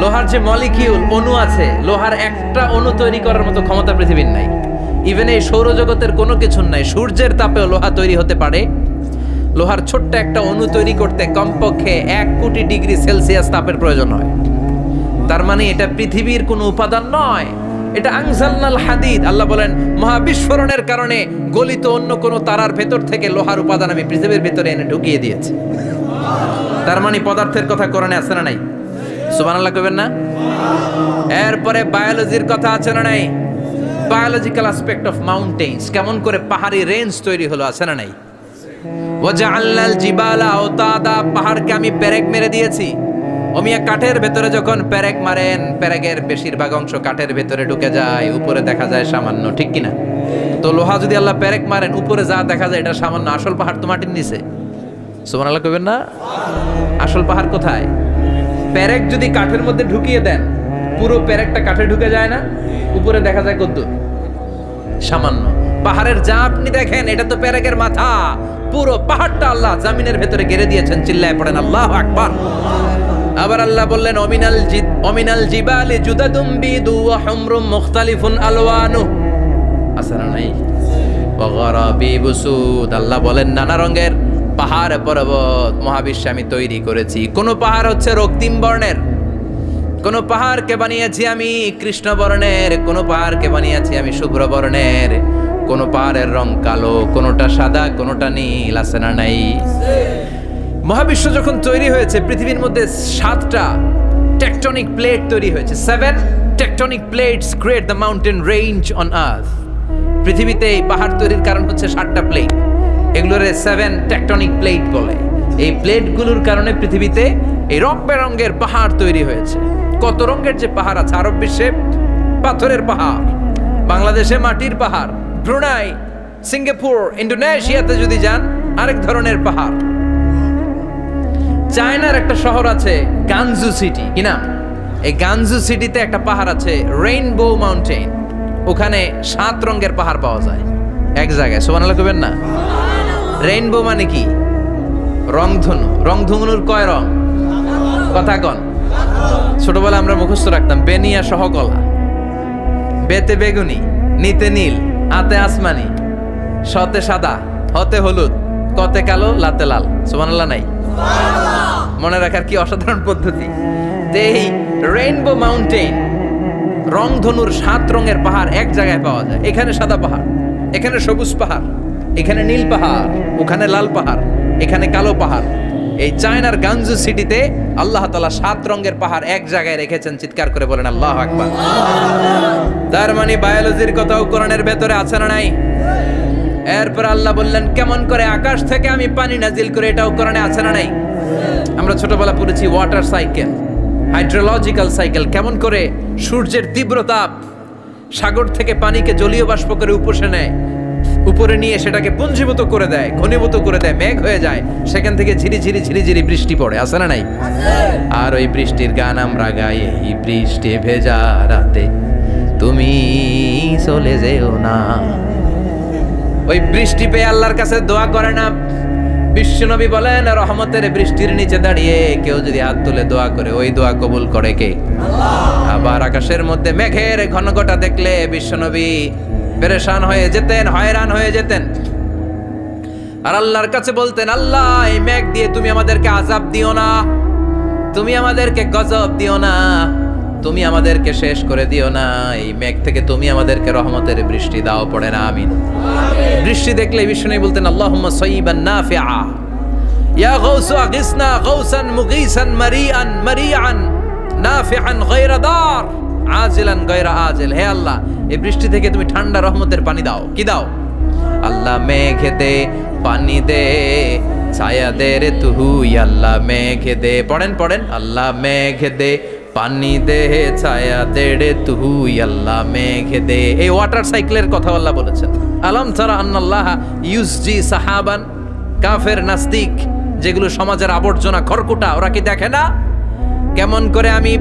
লোহার যে মলিকিউল, অণু আছে, লোহার একটা অণু তৈরি করার মতো ক্ষমতা পৃথিবীর নাই। ইভেন এই সৌরজগতের কোনো কিছুর নাই। সূর্যের তাপেও লোহা তৈরি হতে পারে। লোহার ছোট্ট একটা অণু তৈরি করতে কমপক্ষে 1 কোটি ডিগ্রি সেলসিয়াস তাপের প্রয়োজন হয়। তার মানে এটা পৃথিবীর কোনো উপাদান নয়, এটা আনজালনাল হাদিদ। আল্লাহ বলেন মহাবিস্ফোরণের কারণে গলিত অন্য কোনো তারার ভেতর থেকে লোহার উপাদান আমি পৃথিবীর ভেতরে এনে ঢুকিয়ে দিয়েছি। তার মানে পদার্থের কথা কোরআনে আছে না নাই? সুবহানাল্লাহ কইবেন না? এরপরে বায়োলজির কথা আছে না নাই? বায়োলজিক্যাল অ্যাসপেক্ট অফ মাউন্টেন্স, কেমন করে পাহাড়ি রেঞ্জ তৈরি হলো, আছে না নাই? ওয়াজআলনাল জিবালা আওতাদা, পাহাড়কে আমি পেরেক মেরে দিয়েছি। ওমিয়া কাঠের ভেতরে যখন পেরেক মারেন, পেরেকের বেশিরভাগ অংশ কাঠের ভেতরে ঢুকে যায়, উপরে দেখা যায় সামান্য, ঠিক কিনা? তো লোহা যদি আল্লাহ পেরেক মারেন, উপরে যা দেখা যায় এটা সামান্য, আসল পাহাড় তো মাটির নিচে। সুবহানাল্লাহ কইবেন না? আসল পাহাড় কোথায়? পেরেক যদি কাঠের মধ্যে ঢুকিয়ে দেন, পুরো পেরেকটা কাঠে ঢুকে যায় না, উপরে দেখা যায় কত? সামান্য। পাহাড়ের যা আপনি দেখেন এটা তো পেরেকের মাথা, পুরো পাহাড়টা আল্লাহ জামিনের ভেতরে গেড়ে দিয়েছেন। চিল্লায় পড়েন আল্লাহু আকবার। আবার আল্লাহ বললেন অমিনাল জিবালি জুদাদুম বিদু ওয়া হুমরুম মুখতালিফুন আলওয়ানু, আসরা নাই? ওয়া গারাবিবু সুদ, আল্লাহ বলেন নানা রঙের পাহাড় পর্বত মহাবিশ্বে আমি তৈরি করেছি। কোন পাহাড় হচ্ছে রক্তিম বর্ণের, কোন পাহাড়কে বানিয়েছি আমি কৃষ্ণ বর্ণের, কোন পাহাড়কে বানিয়েছি আমি শুভ্র বর্ণের, কোন পাহাড়ের রং কালো, কোনটা সাদা, কোনটা নীল, আছে না নাই? মহাবিশ্ব যখন তৈরি হয়েছে পৃথিবীর মধ্যে 7টা টেকটনিক প্লেট তৈরি হয়েছে। 7 tectonic plates create the mountain range on earth. পৃথিবীতে এই পাহাড় তৈরির কারণ হচ্ছে 7টা প্লেট, এগুলোরে 7 টেকটনিক প্লেট বলে। এই প্লেটগুলোর কারণে পৃথিবীতে এই রং বেরঙের পাহাড় তৈরি হয়েছে। কত রঙের যে পাহাড় আছে, আরব বিশ্বে পাথরের পাহাড়, বাংলাদেশে মাটির পাহাড়, ব্রুনাই, সিঙ্গাপুর, ইন্দোনেশিয়াতে যদি যান আরেক ধরনের পাহাড়। চায়নার একটা শহর আছে গানজু সিটি, কি নাম? এই গানজু সিটিতে একটা পাহাড় আছে রেইনবো মাউন্টেন, ওখানে 7 রঙের পাহাড় পাওয়া যায় এক জায়গায়। সুবহানাল্লাহ কইবেন না? রেইনবো মানে কি? রংধনু। রংধনুর কয় রং? কথা কন। ছোটবেলা আমরা মুখস্থ রাখতাম বেনিয়া সহকলা, বেতে বেগুনি, নিতে নীল, আতে আসমানি, শতে সাদা, হতে হলুদ, কতে কালো, লাতে লাল। সুবহানাল্লাহ নাই? মনে রাখার কি অসাধারণ পদ্ধতি। এই রেইনবো মাউন্টেন, রংধনুর 7 রঙের পাহাড় এক জায়গায় পাওয়া যায়। এখানে সাদা পাহাড়, এখানে সবুজ পাহাড়, এখানে নীল পাহাড়, ওখানে লাল পাহাড়, এখানে কালো পাহাড়। এই চায়নার গানজু সিটিতে আল্লাহ তাআলা 7 রঙের পাহাড় এক জায়গায় রেখেছেন। চিৎকার করে বলেন আল্লাহু আকবার। তার মানে বায়োলজির কথাও কোরআনের ভেতরে আছে না নাই? এরপর আল্লাহ বললেন কেমন করে আকাশ থেকে আমি পানি নাজিল করে, এটাও কোরআনে আছে না নাই? আমরা ছোটবেলা পড়েছি ওয়াটার সাইকেল, হাইড্রোলজিক্যাল সাইকেল, কেমন করে সূর্যের তীব্র তাপ সাগর থেকে পানিকে জলীয় বাষ্প করে উপসে নেয়, উপরে নিয়ে সেটাকে পুঞ্জীভূত করে দেয়, ঘনীভূত করে দেয়, মেঘ হয়ে যায়, সেখান থেকে ঝিরি ঝিরি ঝিরি ঝিরি বৃষ্টি পড়ে, আছে না নাই? আর ওই বৃষ্টির গান আমরা গাই, এই বৃষ্টি ভেজা রাতে তুমি চলে যেও না। ওই বৃষ্টি পেয়ে আল্লাহর কাছে দোয়া করে না? বিশ্বনবী বলেন রহমতের বৃষ্টির নিচে দাঁড়িয়ে কেউ যদি হাত তুলে দোয়া করে, ওই দোয়া কবুল করে কে? আল্লাহ। আবার আকাশের মধ্যে মেঘের ঘনঘটা দেখলে বিশ্বনবী পেরেশান হয়ে যেতেন, হয়রান হয়ে যেতেন, আর আল্লাহর কাছে বলতেন আল্লাহ এই মেঘ দিয়ে তুমি আমাদেরকে আযাব দিও না, তুমি আমাদেরকে গজব দিও না, তুমি আমাদেরকে শেষ করে দিও না, এই মেঘ থেকে তুমি আমাদেরকে রহমতের বৃষ্টি দাও। পড়ে না আমিন। বৃষ্টি দেখলে বিষ্ণু বলতেন আল্লাহুম্মা সাইয়িবান নাফিআ, ইয়া গাউসু আগিসনা গাউসান মুগীসান মারিআন মারিআন নাফিআন গায়রা দার আজিলান গায়রা আজিল। হে আল্লাহ এই বৃষ্টি থেকে তুমি ঠান্ডা রহমতের পানি দাও। কি দাও? আল্লাহ মেঘে দে পানি দে, ছায়া দে রে তুহু, আল্লাহ মেঘে দে। পড়েন পড়েন, আল্লাহ মেঘে দে পানি দে, ছায়া দে রে তুহু, আল্লাহ মেঘে দে। এই ওয়াটার সাইকেলের কথা আল্লাহ বলেছেন। আলম তারা আন্নাল্লাহ ইউসজি সাহাবান, কাফের নাস্তিক যেগুলো সমাজের আবর্জনা খড়কুটা, ওরা কি দেখে না কেমন করে আমি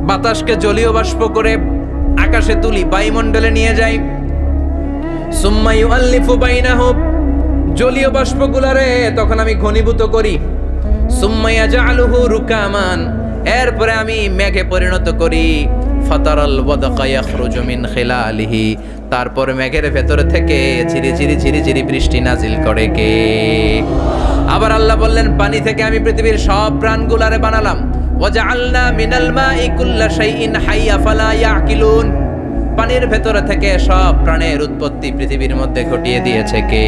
বাতাসকে জলীয় বাষ্প করে আকাশে তুলি, বায়ুমণ্ডলে নিয়ে যাই, সুম্মা ইউআল্লিফু বাইনাহুম, জলীয় বাষ্পগুলারে তখন আমি ঘনীভূত করি, সুম্মা ইয়াজআলুহু রুকামান, এরপরে আমি মেঘে পরিণত করি, ফাতারাল ওয়াদকা ইয়াখরুজু মিন খিলালিহি, তারপর মেঘের ভেতর থেকে ঝিরি ঝিরি ঝিরি ঝিরি বৃষ্টি নাজিল করে কে? আবার আল্লাহ বললেন পানি থেকে আমি পৃথিবীর সব প্রাণগুলারে বানালাম, ওয়াজআলনা মিনাল মাই কুল্লা শাইইন হাইয়া ফালা ইয়াকিলুন, পানির ভেতর থেকে সব প্রাণের উৎপত্তি পৃথিবীর মধ্যে ঘটিয়ে দিয়েছে কে?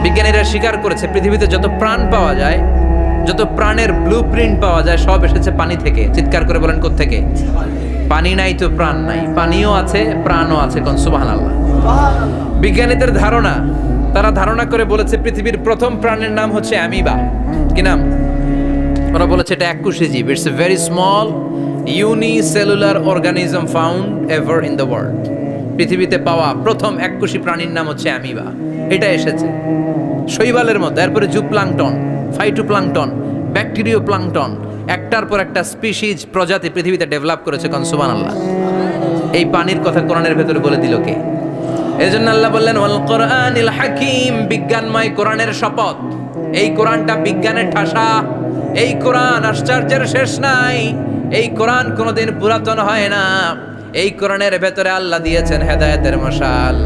বিজ্ঞানীরা স্বীকার করেছে পৃথিবীতে যত প্রাণ পাওয়া যায়, যত প্রাণের ব্লুপ্রিন্ট পাওয়া যায় সব এসেছে পানি থেকে। চিৎকার করে বলেন কোত্থেকে? পানি নাই তো প্রাণ নাই, পানিও আছে প্রাণও আছে। কোন সুবহানাল্লাহ। বিজ্ঞানীদের ধারণা, তারা ধারণা করে বলেছে পৃথিবীর প্রথম প্রাণের নাম হচ্ছে অ্যামিবা। কি নাম? ওরা বলেছে এটা এককোষী জীব, it's a very small unicellular organism found ever in the world. পৃথিবীতে পাওয়া প্রথম এককোষী প্রাণীর নাম হচ্ছে অ্যামিবা। এটা এসেছে শৈবালের মধ্যে, এরপরে জুপ্লাংটন, ফাইটোপ্লাংটন, ব্যাকটেরিও প্লাংটন, একটার পর একটা স্পিসিজ প্রজাতি পৃথিবীতে ডেভেলপ করেছে। কোন সুবহানাল্লাহ। এই পানির কথা কোরআনের ভেতরে বলে দিল কে? এজন্য আল্লাহ বললেন ওয়াল কোরআনিল হাকিম, বিজ্ঞানময় কোরআনের শপথ। এই কোরআনটা বিজ্ঞানের ঠাসা, এই কোরআন আশ্চর্যের শেষ নাই, এই কোরআন কোনোদিন পুরাতন হয় না। এই কোরআনের ভেতরে আল্লাহ দিয়েছেন হেদায়েতের মশাল,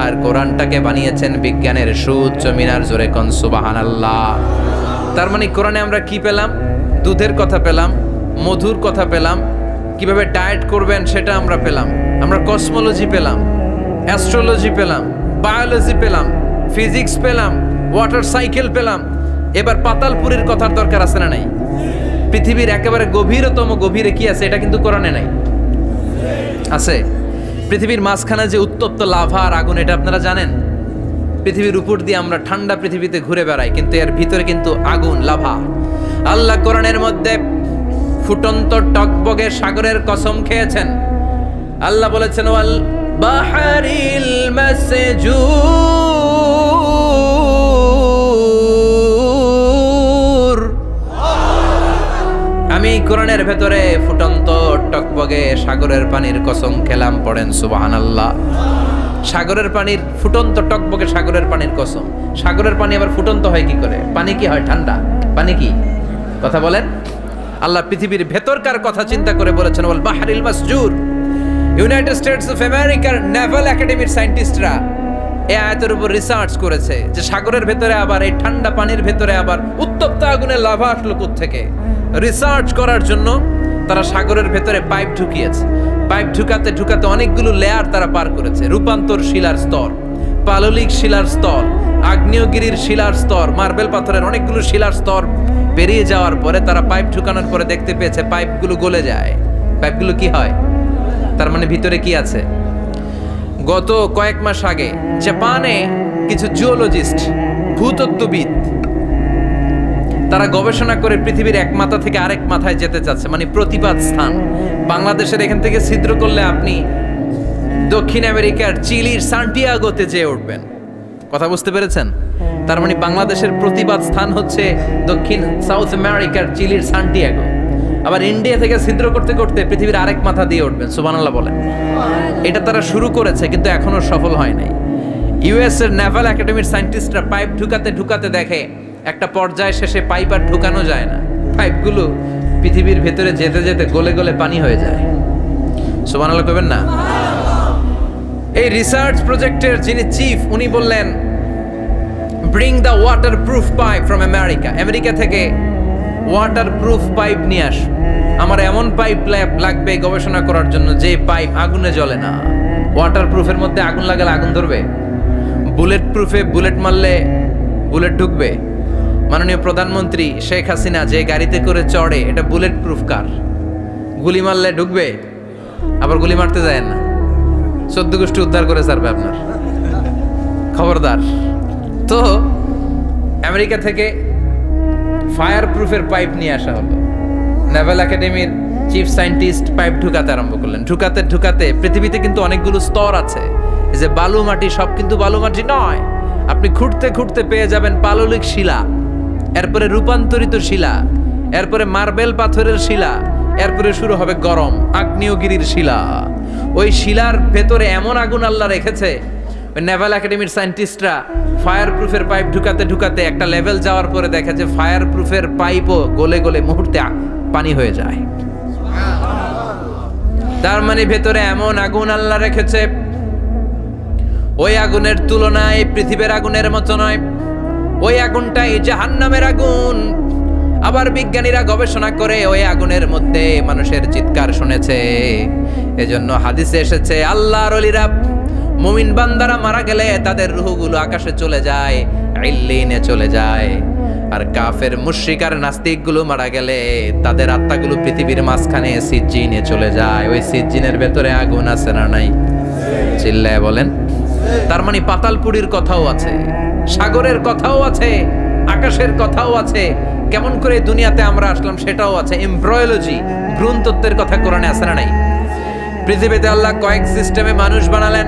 আর কোরআনটাকে বানিয়েছেন বিজ্ঞানের সুউচ্চ মিনার। জোরে কোন সুবহানাল্লাহ। তার মানে কোরআনে আমরা কি পেলাম? দুধের কথা পেলাম, মধুর কথা পেলাম, কিভাবে ডায়েট করবেন সেটা আমরা পেলাম, আমরা কসমোলজি পেলাম, অ্যাস্ট্রোলজি পেলাম, বায়োলজি পেলাম, ফিজিক্স পেলাম, ওয়াটার সাইকেল পেলাম। এবার পাতালপুরীর কথার দরকার আছে না নাই? পৃথিবীর একেবারে গভীরতম গভীরে কি আছে এটা কিন্তু কোরআনে নাই, আছে। পৃথিবীর মাঝখানে যে উত্তপ্ত লাভা আর আগুন, এটা আপনারা জানেন? পৃথিবীর উপর দিয়ে আমরা ঠান্ডা পৃথিবীতে ঘুরে বেড়াই, কিন্তু এর ভিতরে কিন্তু আগুন, লাভা। আল্লাহ কোরআনের মধ্যে ফুটন্ত টকবগে সাগরের কসম খেয়েছেন। আল্লাহ বলেছেন ওয়াল বাহারিল মাসজুর। আমি কোরআনের ভেতরে ফুটন্ত টকবগে সাগরের পানির কসম খেলাম, পড়েন সুবহানাল্লাহ। সাগরের পানির ফুটন্ত টকবগে সাগরের পানির কসম। সাগরের পানি আবার ফুটন্ত হয় কি করে? পানি কি হয়? ঠান্ডা। পানি কি? কথা বলেন। আল্লাহ পৃথিবীর ভেতরকার কথা চিন্তা করে বলেছেন ওয়াল বাহরিল মাসজুর। ইউনাইটেড স্টেটস অফ আমেরিকার নেভাল একাডেমির সায়েন্টিস্টরা এই আয়াতের উপর রিসার্চ করেছে যে সাগরের ভেতরে আবার এই ঠান্ডা পানির ভেতরে আবার উত্তপ্ত আগুনের লাভা আসলো কোত্থেকে। রিসার্চ করার জন্য তারা সাগরের ভেতরে পাইপ ঢুকিয়েছে। পাইপ ঢুকাতে ঢুকাতে অনেকগুলো লেয়ার তারা পার করেছে। রূপান্তর শিলার স্তর, পাললিক শিলার স্তর, আগ্নেয়গিরির শিলার স্তর, মার্বেল পাথরের অনেকগুলো শিলার স্তর পেরিয়ে যাওয়ার পরে তারা পাইপ ঢুকানোর পরে দেখতে পেয়েছে পাইপগুলো গলে যায়। পাইপগুলো কি হয়? তার মানে ভিতরে কি আছে? গত কয়েক মাস আগে জাপানে কিছু জিওলজিস্ট, ভূতত্ত্ববিদ, তারা গবেষণা করে পৃথিবীর এক মাথা থেকে আরেক মাথায় যেতে চাচ্ছে, মানে প্রতিপাদ স্থান। বাংলাদেশের এখান থেকে ছিদ্র করলে আপনি দক্ষিণ আমেরিকার চিলির সান্টিয়াগোতে যেয়ে উঠবেন। কথা বুঝতে পেরেছেন? তার মানে বাংলাদেশের প্রতিপাদ স্থান হচ্ছে দক্ষিণ সাউথ আমেরিকার চিলির সান্টিয়াগো। আবার ইন্ডিয়া থেকে ছিদ্র করতে করতে পৃথিবীর আরেক মাথা দিয়ে উঠবেন। সুবহানাল্লাহ বলেন। এটা তারা শুরু করেছে কিন্তু এখনো সফল হয় নাই। ইউএস এর নেভাল একাডেমির সায়েন্টিস্টরা পাইপ ঢুকাতে ঢুকাতে দেখে একটা পর্যায় শেষে পাইপ আর ঢুকানো যায় না। পাইপগুলো পৃথিবীর ভেতরে যেতে যেতে গলে গলে পানি হয়ে যায়। সুবহানাল্লাহ কইবেন না? এই রিসার্চ প্রজেক্টের যিনি চিফ, উনি বললেন bring the water proof pipe from America. America থেকে ওয়াটার প্রুফ পাইপ নিয়ে আস। আমার এমন পাইপ লাগবে গবেষণা করার জন্য যে পাইপ আগুনে জ্বলে না। ওয়াটার প্রুফের মধ্যে আগুন লাগালে আগুন ধরবে? বুলেট প্রুফে বুলেট মারলে বুলেট ঢুকবে? মাননীয় প্রধানমন্ত্রী শেখ হাসিনা যে গাড়িতে করে চড়ে, এটা বুলেট প্রুফ কার? গুলি মারলে ঢুকবে? আবার গুলি মারতে যায় না, 14 গোষ্ঠী উদ্ধার করে ছাড়বে আপনার, খবরদার। তো আমেরিকা থেকে ফায়ার প্রুফের পাইপ নিয়ে আসা হলো। নেভাল একাডেমির চিফ সায়েন্টিস্ট পাইপ ঢুকাতে আরম্ভ করলেন। ঢুকাতে ঢুকাতে পৃথিবীতে কিন্তু অনেকগুলো স্তর আছে। এই যে বালু মাটি, সব কিন্তু বালু মাটি নয়। আপনি খুঁড়তে খুঁড়তে পেয়ে যাবেন পাললিক শিলা, এরপরে রূপান্তরিত শিলা, এরপরে মার্বেল পাথরের শিলা, এরপরে শুরু হবে গরম আগ্নেয়গিরির শিলা। ওই শিলার ভেতরে এমন আগুন আল্লাহ রেখেছে, ওই নেভাল একাডেমির সায়েন্টিস্টরা ফায়ার প্রুফের পাইপ ঢুকাতে ঢুকাতে একটা লেভেল যাওয়ার পরে দেখে যে ফায়ার প্রুফের পাইপও গলে গলে মুহূর্তে পানি হয়ে যায়। তার মানে ভেতরে এমন আগুন আল্লাহ রেখেছে, ওই আগুনের তুলনায় পৃথিবীর আগুনের মতো নয়। ওই আগুনটাই জাহান্নামের আগুন। আবার বিজ্ঞানীরা গবেষণা করে ওই আগুনের মধ্যে মানুষের চিৎকার শুনেছে। এজন্য হাদিসে এসেছে আল্লাহর ওলিরা, মুমিন বান্দারা মারা গেলে তাদের রূহগুলো আকাশে চলে যায়, ইল্লিনে চলে যায়। আর কাফের মুশরিক আর নাস্তিকগুলো মারা গেলে তাদের আত্মাগুলো পৃথিবীর মাঝখানে সিজ্জিনে চলে যায়। ওই সিজ্জিনের ভেতরে আগুন আছে না নাই? চিল্লায় বলেন। তার মানে পাতালপুরীর কথাও আছে, সাগরের কথাও আছে, আকাশের কথাও আছে। কেমন করে দুনিয়াতে আমরা আসলাম সেটাও আছে। এমব্রয়োলজি, ভ্রূণ তত্ত্বের কথা কোরআনে আছে না নাই? পৃথিবীতে আল্লাহ কয়েক সিস্টেমে মানুষ বানালেন।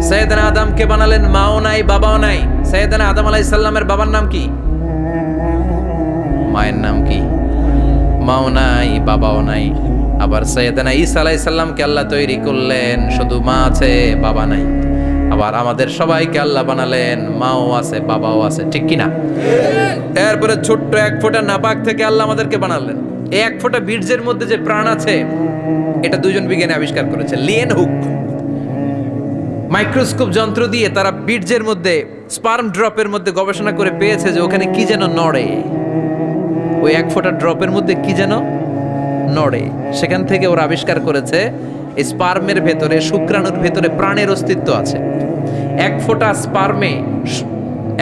সৈয়দনা আদমকে বানালেন, মাও নাই বাবাও নাই। সৈয়দনা আদম আলাইহিস সালামের বাবার নাম কি? মায়ের নাম কি? মাও নাই বাবাও নাই। আবার সৈয়দনা ঈসা আলাইহিস সালামকে আল্লাহ তৈরি করলেন, শুধু মা আছে বাবা নাই। আবার আমাদের সবাইকে আল্লাহ বানালেন, মাও আছে বাবাও আছে, ঠিক কি না? এরপরে ছোট্ট এক ফোঁটা নাপাক থেকে আল্লাহ আমাদেরকে বানালেন। এই এক ফোঁটা বীর্যের মধ্যে যে প্রাণ আছে, এটা দুজন বিজ্ঞানী আবিষ্কার করেছে। লিয়েন হুক মাইক্রোস্কোপ যন্ত্র দিয়ে তারা বীর্যের মধ্যে, স্পার্ম ড্রপের মধ্যে গবেষণা করে পেয়েছে যে ওখানে কি যেন নড়ে। ওই এক ফোঁটা ড্রপের মধ্যে কি যেন নড়ে। সেখান থেকে ওরা আবিষ্কার করেছে স্পার্মের ভেতরে, শুক্রাণুর ভেতরে প্রাণের অস্তিত্ব আছে। এক ফোঁটা স্পার্মে,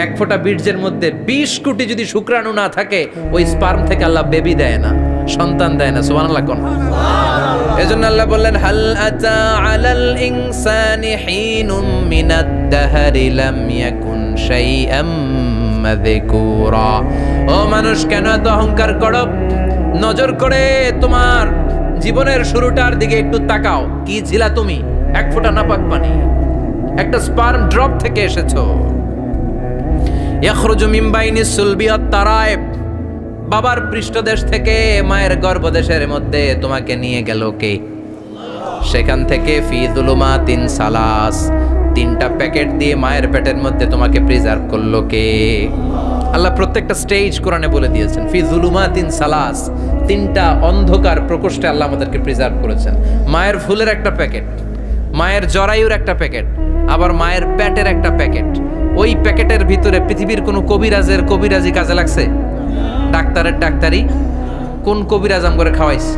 এক ফোঁটা বীর্যের মধ্যে 20 কোটি যদি শুক্রাণু না থাকে, ওই স্পার্ম থেকে আল্লাহ বেবি দেয় না, সন্তান দেয় না। সুবহানাল্লাহ কোন? এজন্য আল্লাহ বললেন, হাল আতা আলাল ইনসানি হিনুম মিনাদ দাহরি লাম ইয়াকুন শাইআম মাযকুরা। ও মানুষ, কেন এত অহংকার করো? নজর করে তোমার জীবনের শুরুটার দিকে একটু তাকাও। কি ছিলা তুমি? এক ফোঁটা নাপাক পানি, একটা স্পার্ম ড্রপ থেকে এসেছো। ইয়াখরুজু মিন বাইনিস সুলবি ওয়াত তারায়েব, বাবার পৃষ্ঠদেশ থেকে মায়ের গর্ভদেশের মধ্যে তোমাকে নিয়ে গেল কে? সেখান থেকে ফি যুলুমাতিন সালাস, 3টা প্যাকেট দিয়ে মায়ের পেটের মধ্যে তোমাকে প্রিজার্ভ করলো কে? আল্লাহ প্রত্যেকটা স্টেজ কোরআনে বলে দিয়েছেন। ফি যুলুমাতিন সালাস, 3টা অন্ধকার প্রকোষ্ঠে আল্লাহ আমাদেরকে প্রিজার্ভ করেছেন। মায়ের ফুলের একটা প্যাকেট, মায়ের জরায়ুর একটা প্যাকেট, আবার মায়ের পেটের একটা প্যাকেট। ওই প্যাকেটের ভিতরে পৃথিবীর কোনো কবিরাজের কবিরাজি কাজে লাগছে? ডাক্তারের ডাক্তারি কোন কবিরাজ আম করে খাওয়াইছে?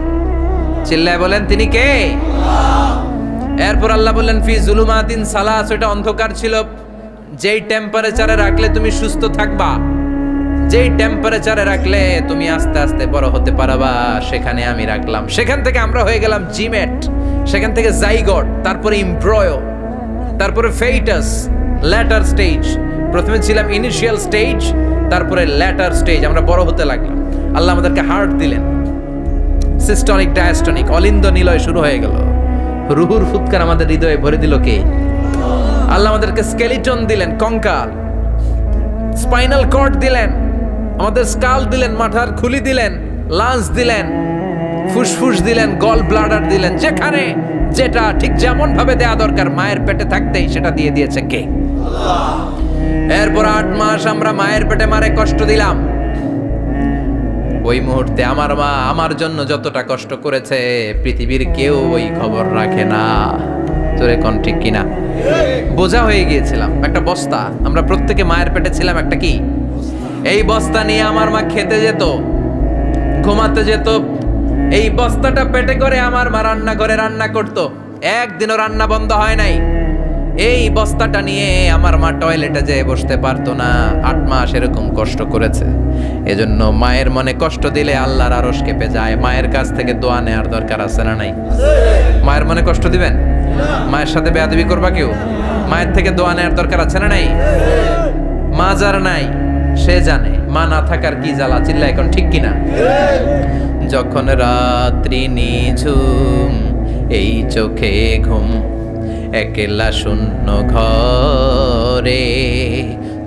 চিল্লায় বলেন তিনি কে? এরপর আল্লাহ বললেন ফি যুলুমাতিন সালাস, ওটা অন্ধকার ছিল। যেই টেম্পারেচারে রাখলে তুমি সুস্থ থাকবা, যেই টেম্পারেচারে রাখলে তুমি আস্তে আস্তে বড় হতে পারবা, সেখানে আমি রাখলাম। সেখান থেকে আমরা হয়ে গেলাম জিমেট, সেখান থেকে জাইগট, তারপরে ইমব্রয়ো, তারপরে ফেইটাস, ল্যাটার স্টেজ। প্রথমে ছিলাম ইনিশিয়াল স্টেজ, তারপরে ল্যাটার স্টেজ, আমরা বড় হতে লাগলাম। আল্লাহ আমাদেরকে হার্ট দিলেন, সিস্টনিক ডায়াস্টনিক, অলিন্দ নিলয় শুরু হয়ে গেল। রুহুর ফুৎকার আমাদের হৃদয়ে ভরে দিল কে? আল্লাহ আমাদেরকে স্কেলিটন দিলেন, কঙ্কাল, স্পাইনাল কর্ড দিলেন, আমাদের স্কাল দিলেন, মাথার খুলি দিলেন, লাঞ্চ দিলেন, ফুসফুস দিলেন, গল ব্লাডার দিলেন। যেখানে যেটা ঠিক যেমন ভাবে দেয়া দরকার মায়ের পেটে থাকতেই সেটা দিয়ে দিয়েছে কে? এরপর 8 মাস আমরা মায়ের পেটে মারে কষ্ট দিলাম। ওই মুহূর্তে আমার মা আমার জন্য যতটা কষ্ট করেছে পৃথিবীর কেউ ওই খবর রাখে না। তোরে কোন ঠিক কিনা? বোঝা হয়ে গিয়েছিলাম, একটা বস্তা। আমরা প্রত্যেকে মায়ের পেটে ছিলাম একটা কি? এই বস্তা নিয়ে আমার মা খেতে যেত, ঘুমাতে যেত। এই বস্তাটা পেটে করে আমার মা রান্না করে রান্না করত। একদিনও রান্না বন্ধ হয় নাই। এই বস্তাটা নিয়ে আমার মা টয়লেটে যেয়ে বসতে পারতো না। 8 মাস এরকম কষ্ট করেছে। এজন্য মায়ের মনে কষ্ট দিলে আল্লাহর আরশ কেঁপে যায়। মায়ের কাছ থেকে দোয়া নেওয়ার দরকার আছে না নাই? মায়ের মনে কষ্ট দিবেন? মায়ের সাথে বেয়াদবি করবা কেউ? মায়ের থেকে দোয়া নেওয়ার দরকার আছে না নাই? মা যার নাই সে জানে মা না থাকার কি জ্বালা। চিল্লা এখন ঠিক কিনা? যখন রাত্রি নিঝুম, এই চোখে ঘুম, একলা শূন্য ঘরে,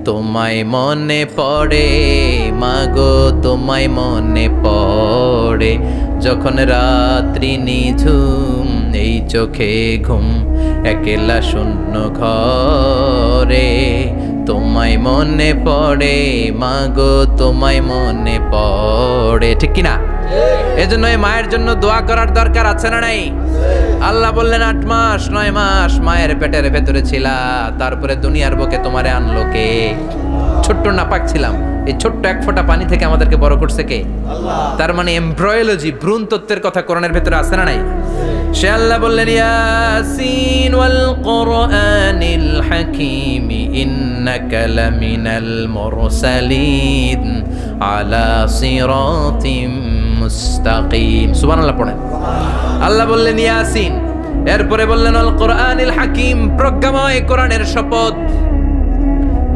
তোমায় মনে পড়ে মাগো, তোমায় মনে পড়ে। যখন রাত্রি নিঝুম, এই চোখে ঘুম, একলা শূন্য ঘরে, তোমায় মনে পড়ে মাগো, তোমায় মনে পড়ে। ঠিক কিনা? এজন্য এই মায়ের জন্য দোয়া করার দরকার আছে না নাই? আল্লাহ বললেন 8 মাস 9 মাস মায়ের পেটের ভেতরে ছিলা, তারপরে দুনিয়ার বুকে তোমারে আনলো কে? ছোট্ট নাপাক ছিলাম, এই ছোট্ট এক ফোঁটা পানি থেকে আমাদেরকে বড় করছে কে? আল্লাহ। তার মানে এমব্রয়োলজি, ভ্রূণ তত্ত্বের কথা কোরআনের ভেতরে আছে না নাই? সে আল্লাহ বললেন ইয়াসিন ওয়াল কুরআনিল হাকীম ইন্নাকা লামিনাল মুরসালিন আলা সিরাতিম মুস্তাকিম। সুবহানাল্লাহ পড়েন। আল্লাহ বললেন ইয়াসিন, এরপরে বললেন আল কুরআনিল হাকীম, প্রজ্ঞাময় কোরআনের শপথ।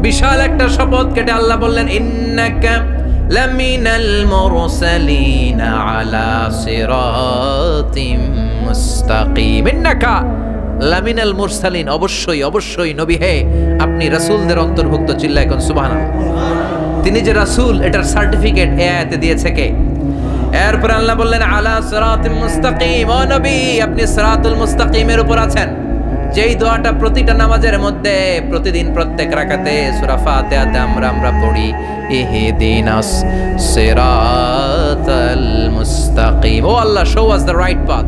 বিশাল একটা শপথ কেটে আল্লাহ বললেন ইন্নাকা লামিনাল মুরসালিন আলা সিরাতিম মুস্তাকিম। ইন্নাকা লামিনাল মুরসালিন, অবশ্যই অবশ্যই নবী হে আপনি রাসূলদের অন্তর্ভুক্ত। চিল্লা এখন সুবহানাল্লাহ। তিনি যে রাসূল এটার সার্টিফিকেট এই আয়াতে দিয়েছে কে? এরপর আল্লাহ বললেন আলা সিরাতিম মুস্তাকিম, ও নবী আপনি সিরাতুল মুস্তাকিমের উপর আছেন। যেই দোয়াটা প্রতিটা নামাজের মধ্যে প্রতিদিন প্রত্যেক রাকাতে সূরা ফাতিহাতে আমরা পড়ি, ইহদিনাস সিরাতাল মুস্তাকিম। ও Allah, show us the right path,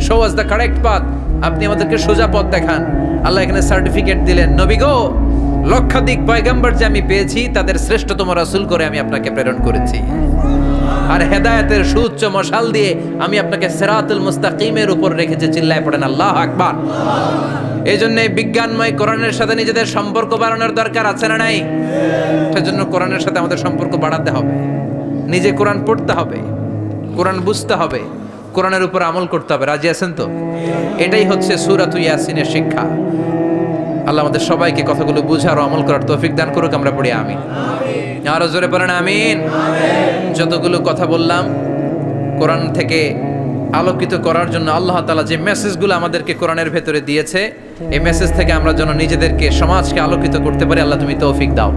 show us the correct path. আপনি আমাদেরকে সোজা পথ দেখান। আল্লাহ এখানে সার্টিফিকেট দিলেন, নবী গো লক্ষাধিক পয়গম্বর যে আমি পেয়েছি তাদের শ্রেষ্ঠতম রাসূল করে আমি আপনাকে প্রেরণ করেছি। আর হেদায়েতের সুউচ্চ মশাল দিয়ে আমি আপনাকে সিরাতুল মুস্তাকিমের উপর রেখেছি। চিল্লায় পড়েন আল্লাহু আকবার। এই জন্য বিজ্ঞানময় কোরআনের সাথে নিজেদের সম্পর্ক বাড়ানোর দরকার আছে না নাই? সেজন্য কোরআনের সাথে আমাদের সম্পর্ক বাড়াতে হবে, নিজে কোরআন পড়তে হবে, কোরআন বুঝতে হবে, কোরআনের উপর আমল করতে হবে। রাজি আছেন তো? এটাই হচ্ছে সূরাতুল ইয়াসিনের শিক্ষা। আল্লাহ আমাদের সবাইকে কথাগুলো বুঝার ও আমল করার তৌফিক দান করুক। আমরা পড়ি আমিন। আরো জোরে পড়েন আমিন। যতগুলো কথা বললাম কোরআন থেকে আলোকিত করার জন্য আল্লাহ তাআলা যে মেসেজগুলো আমাদেরকে কোরআনের ভেতরে দিয়েছে, এই মেসেজ থেকে আমরা যেন নিজেদেরকে, সমাজকে আলোকিত করতে পারি। আল্লাহ তুমি তৌফিক দাও।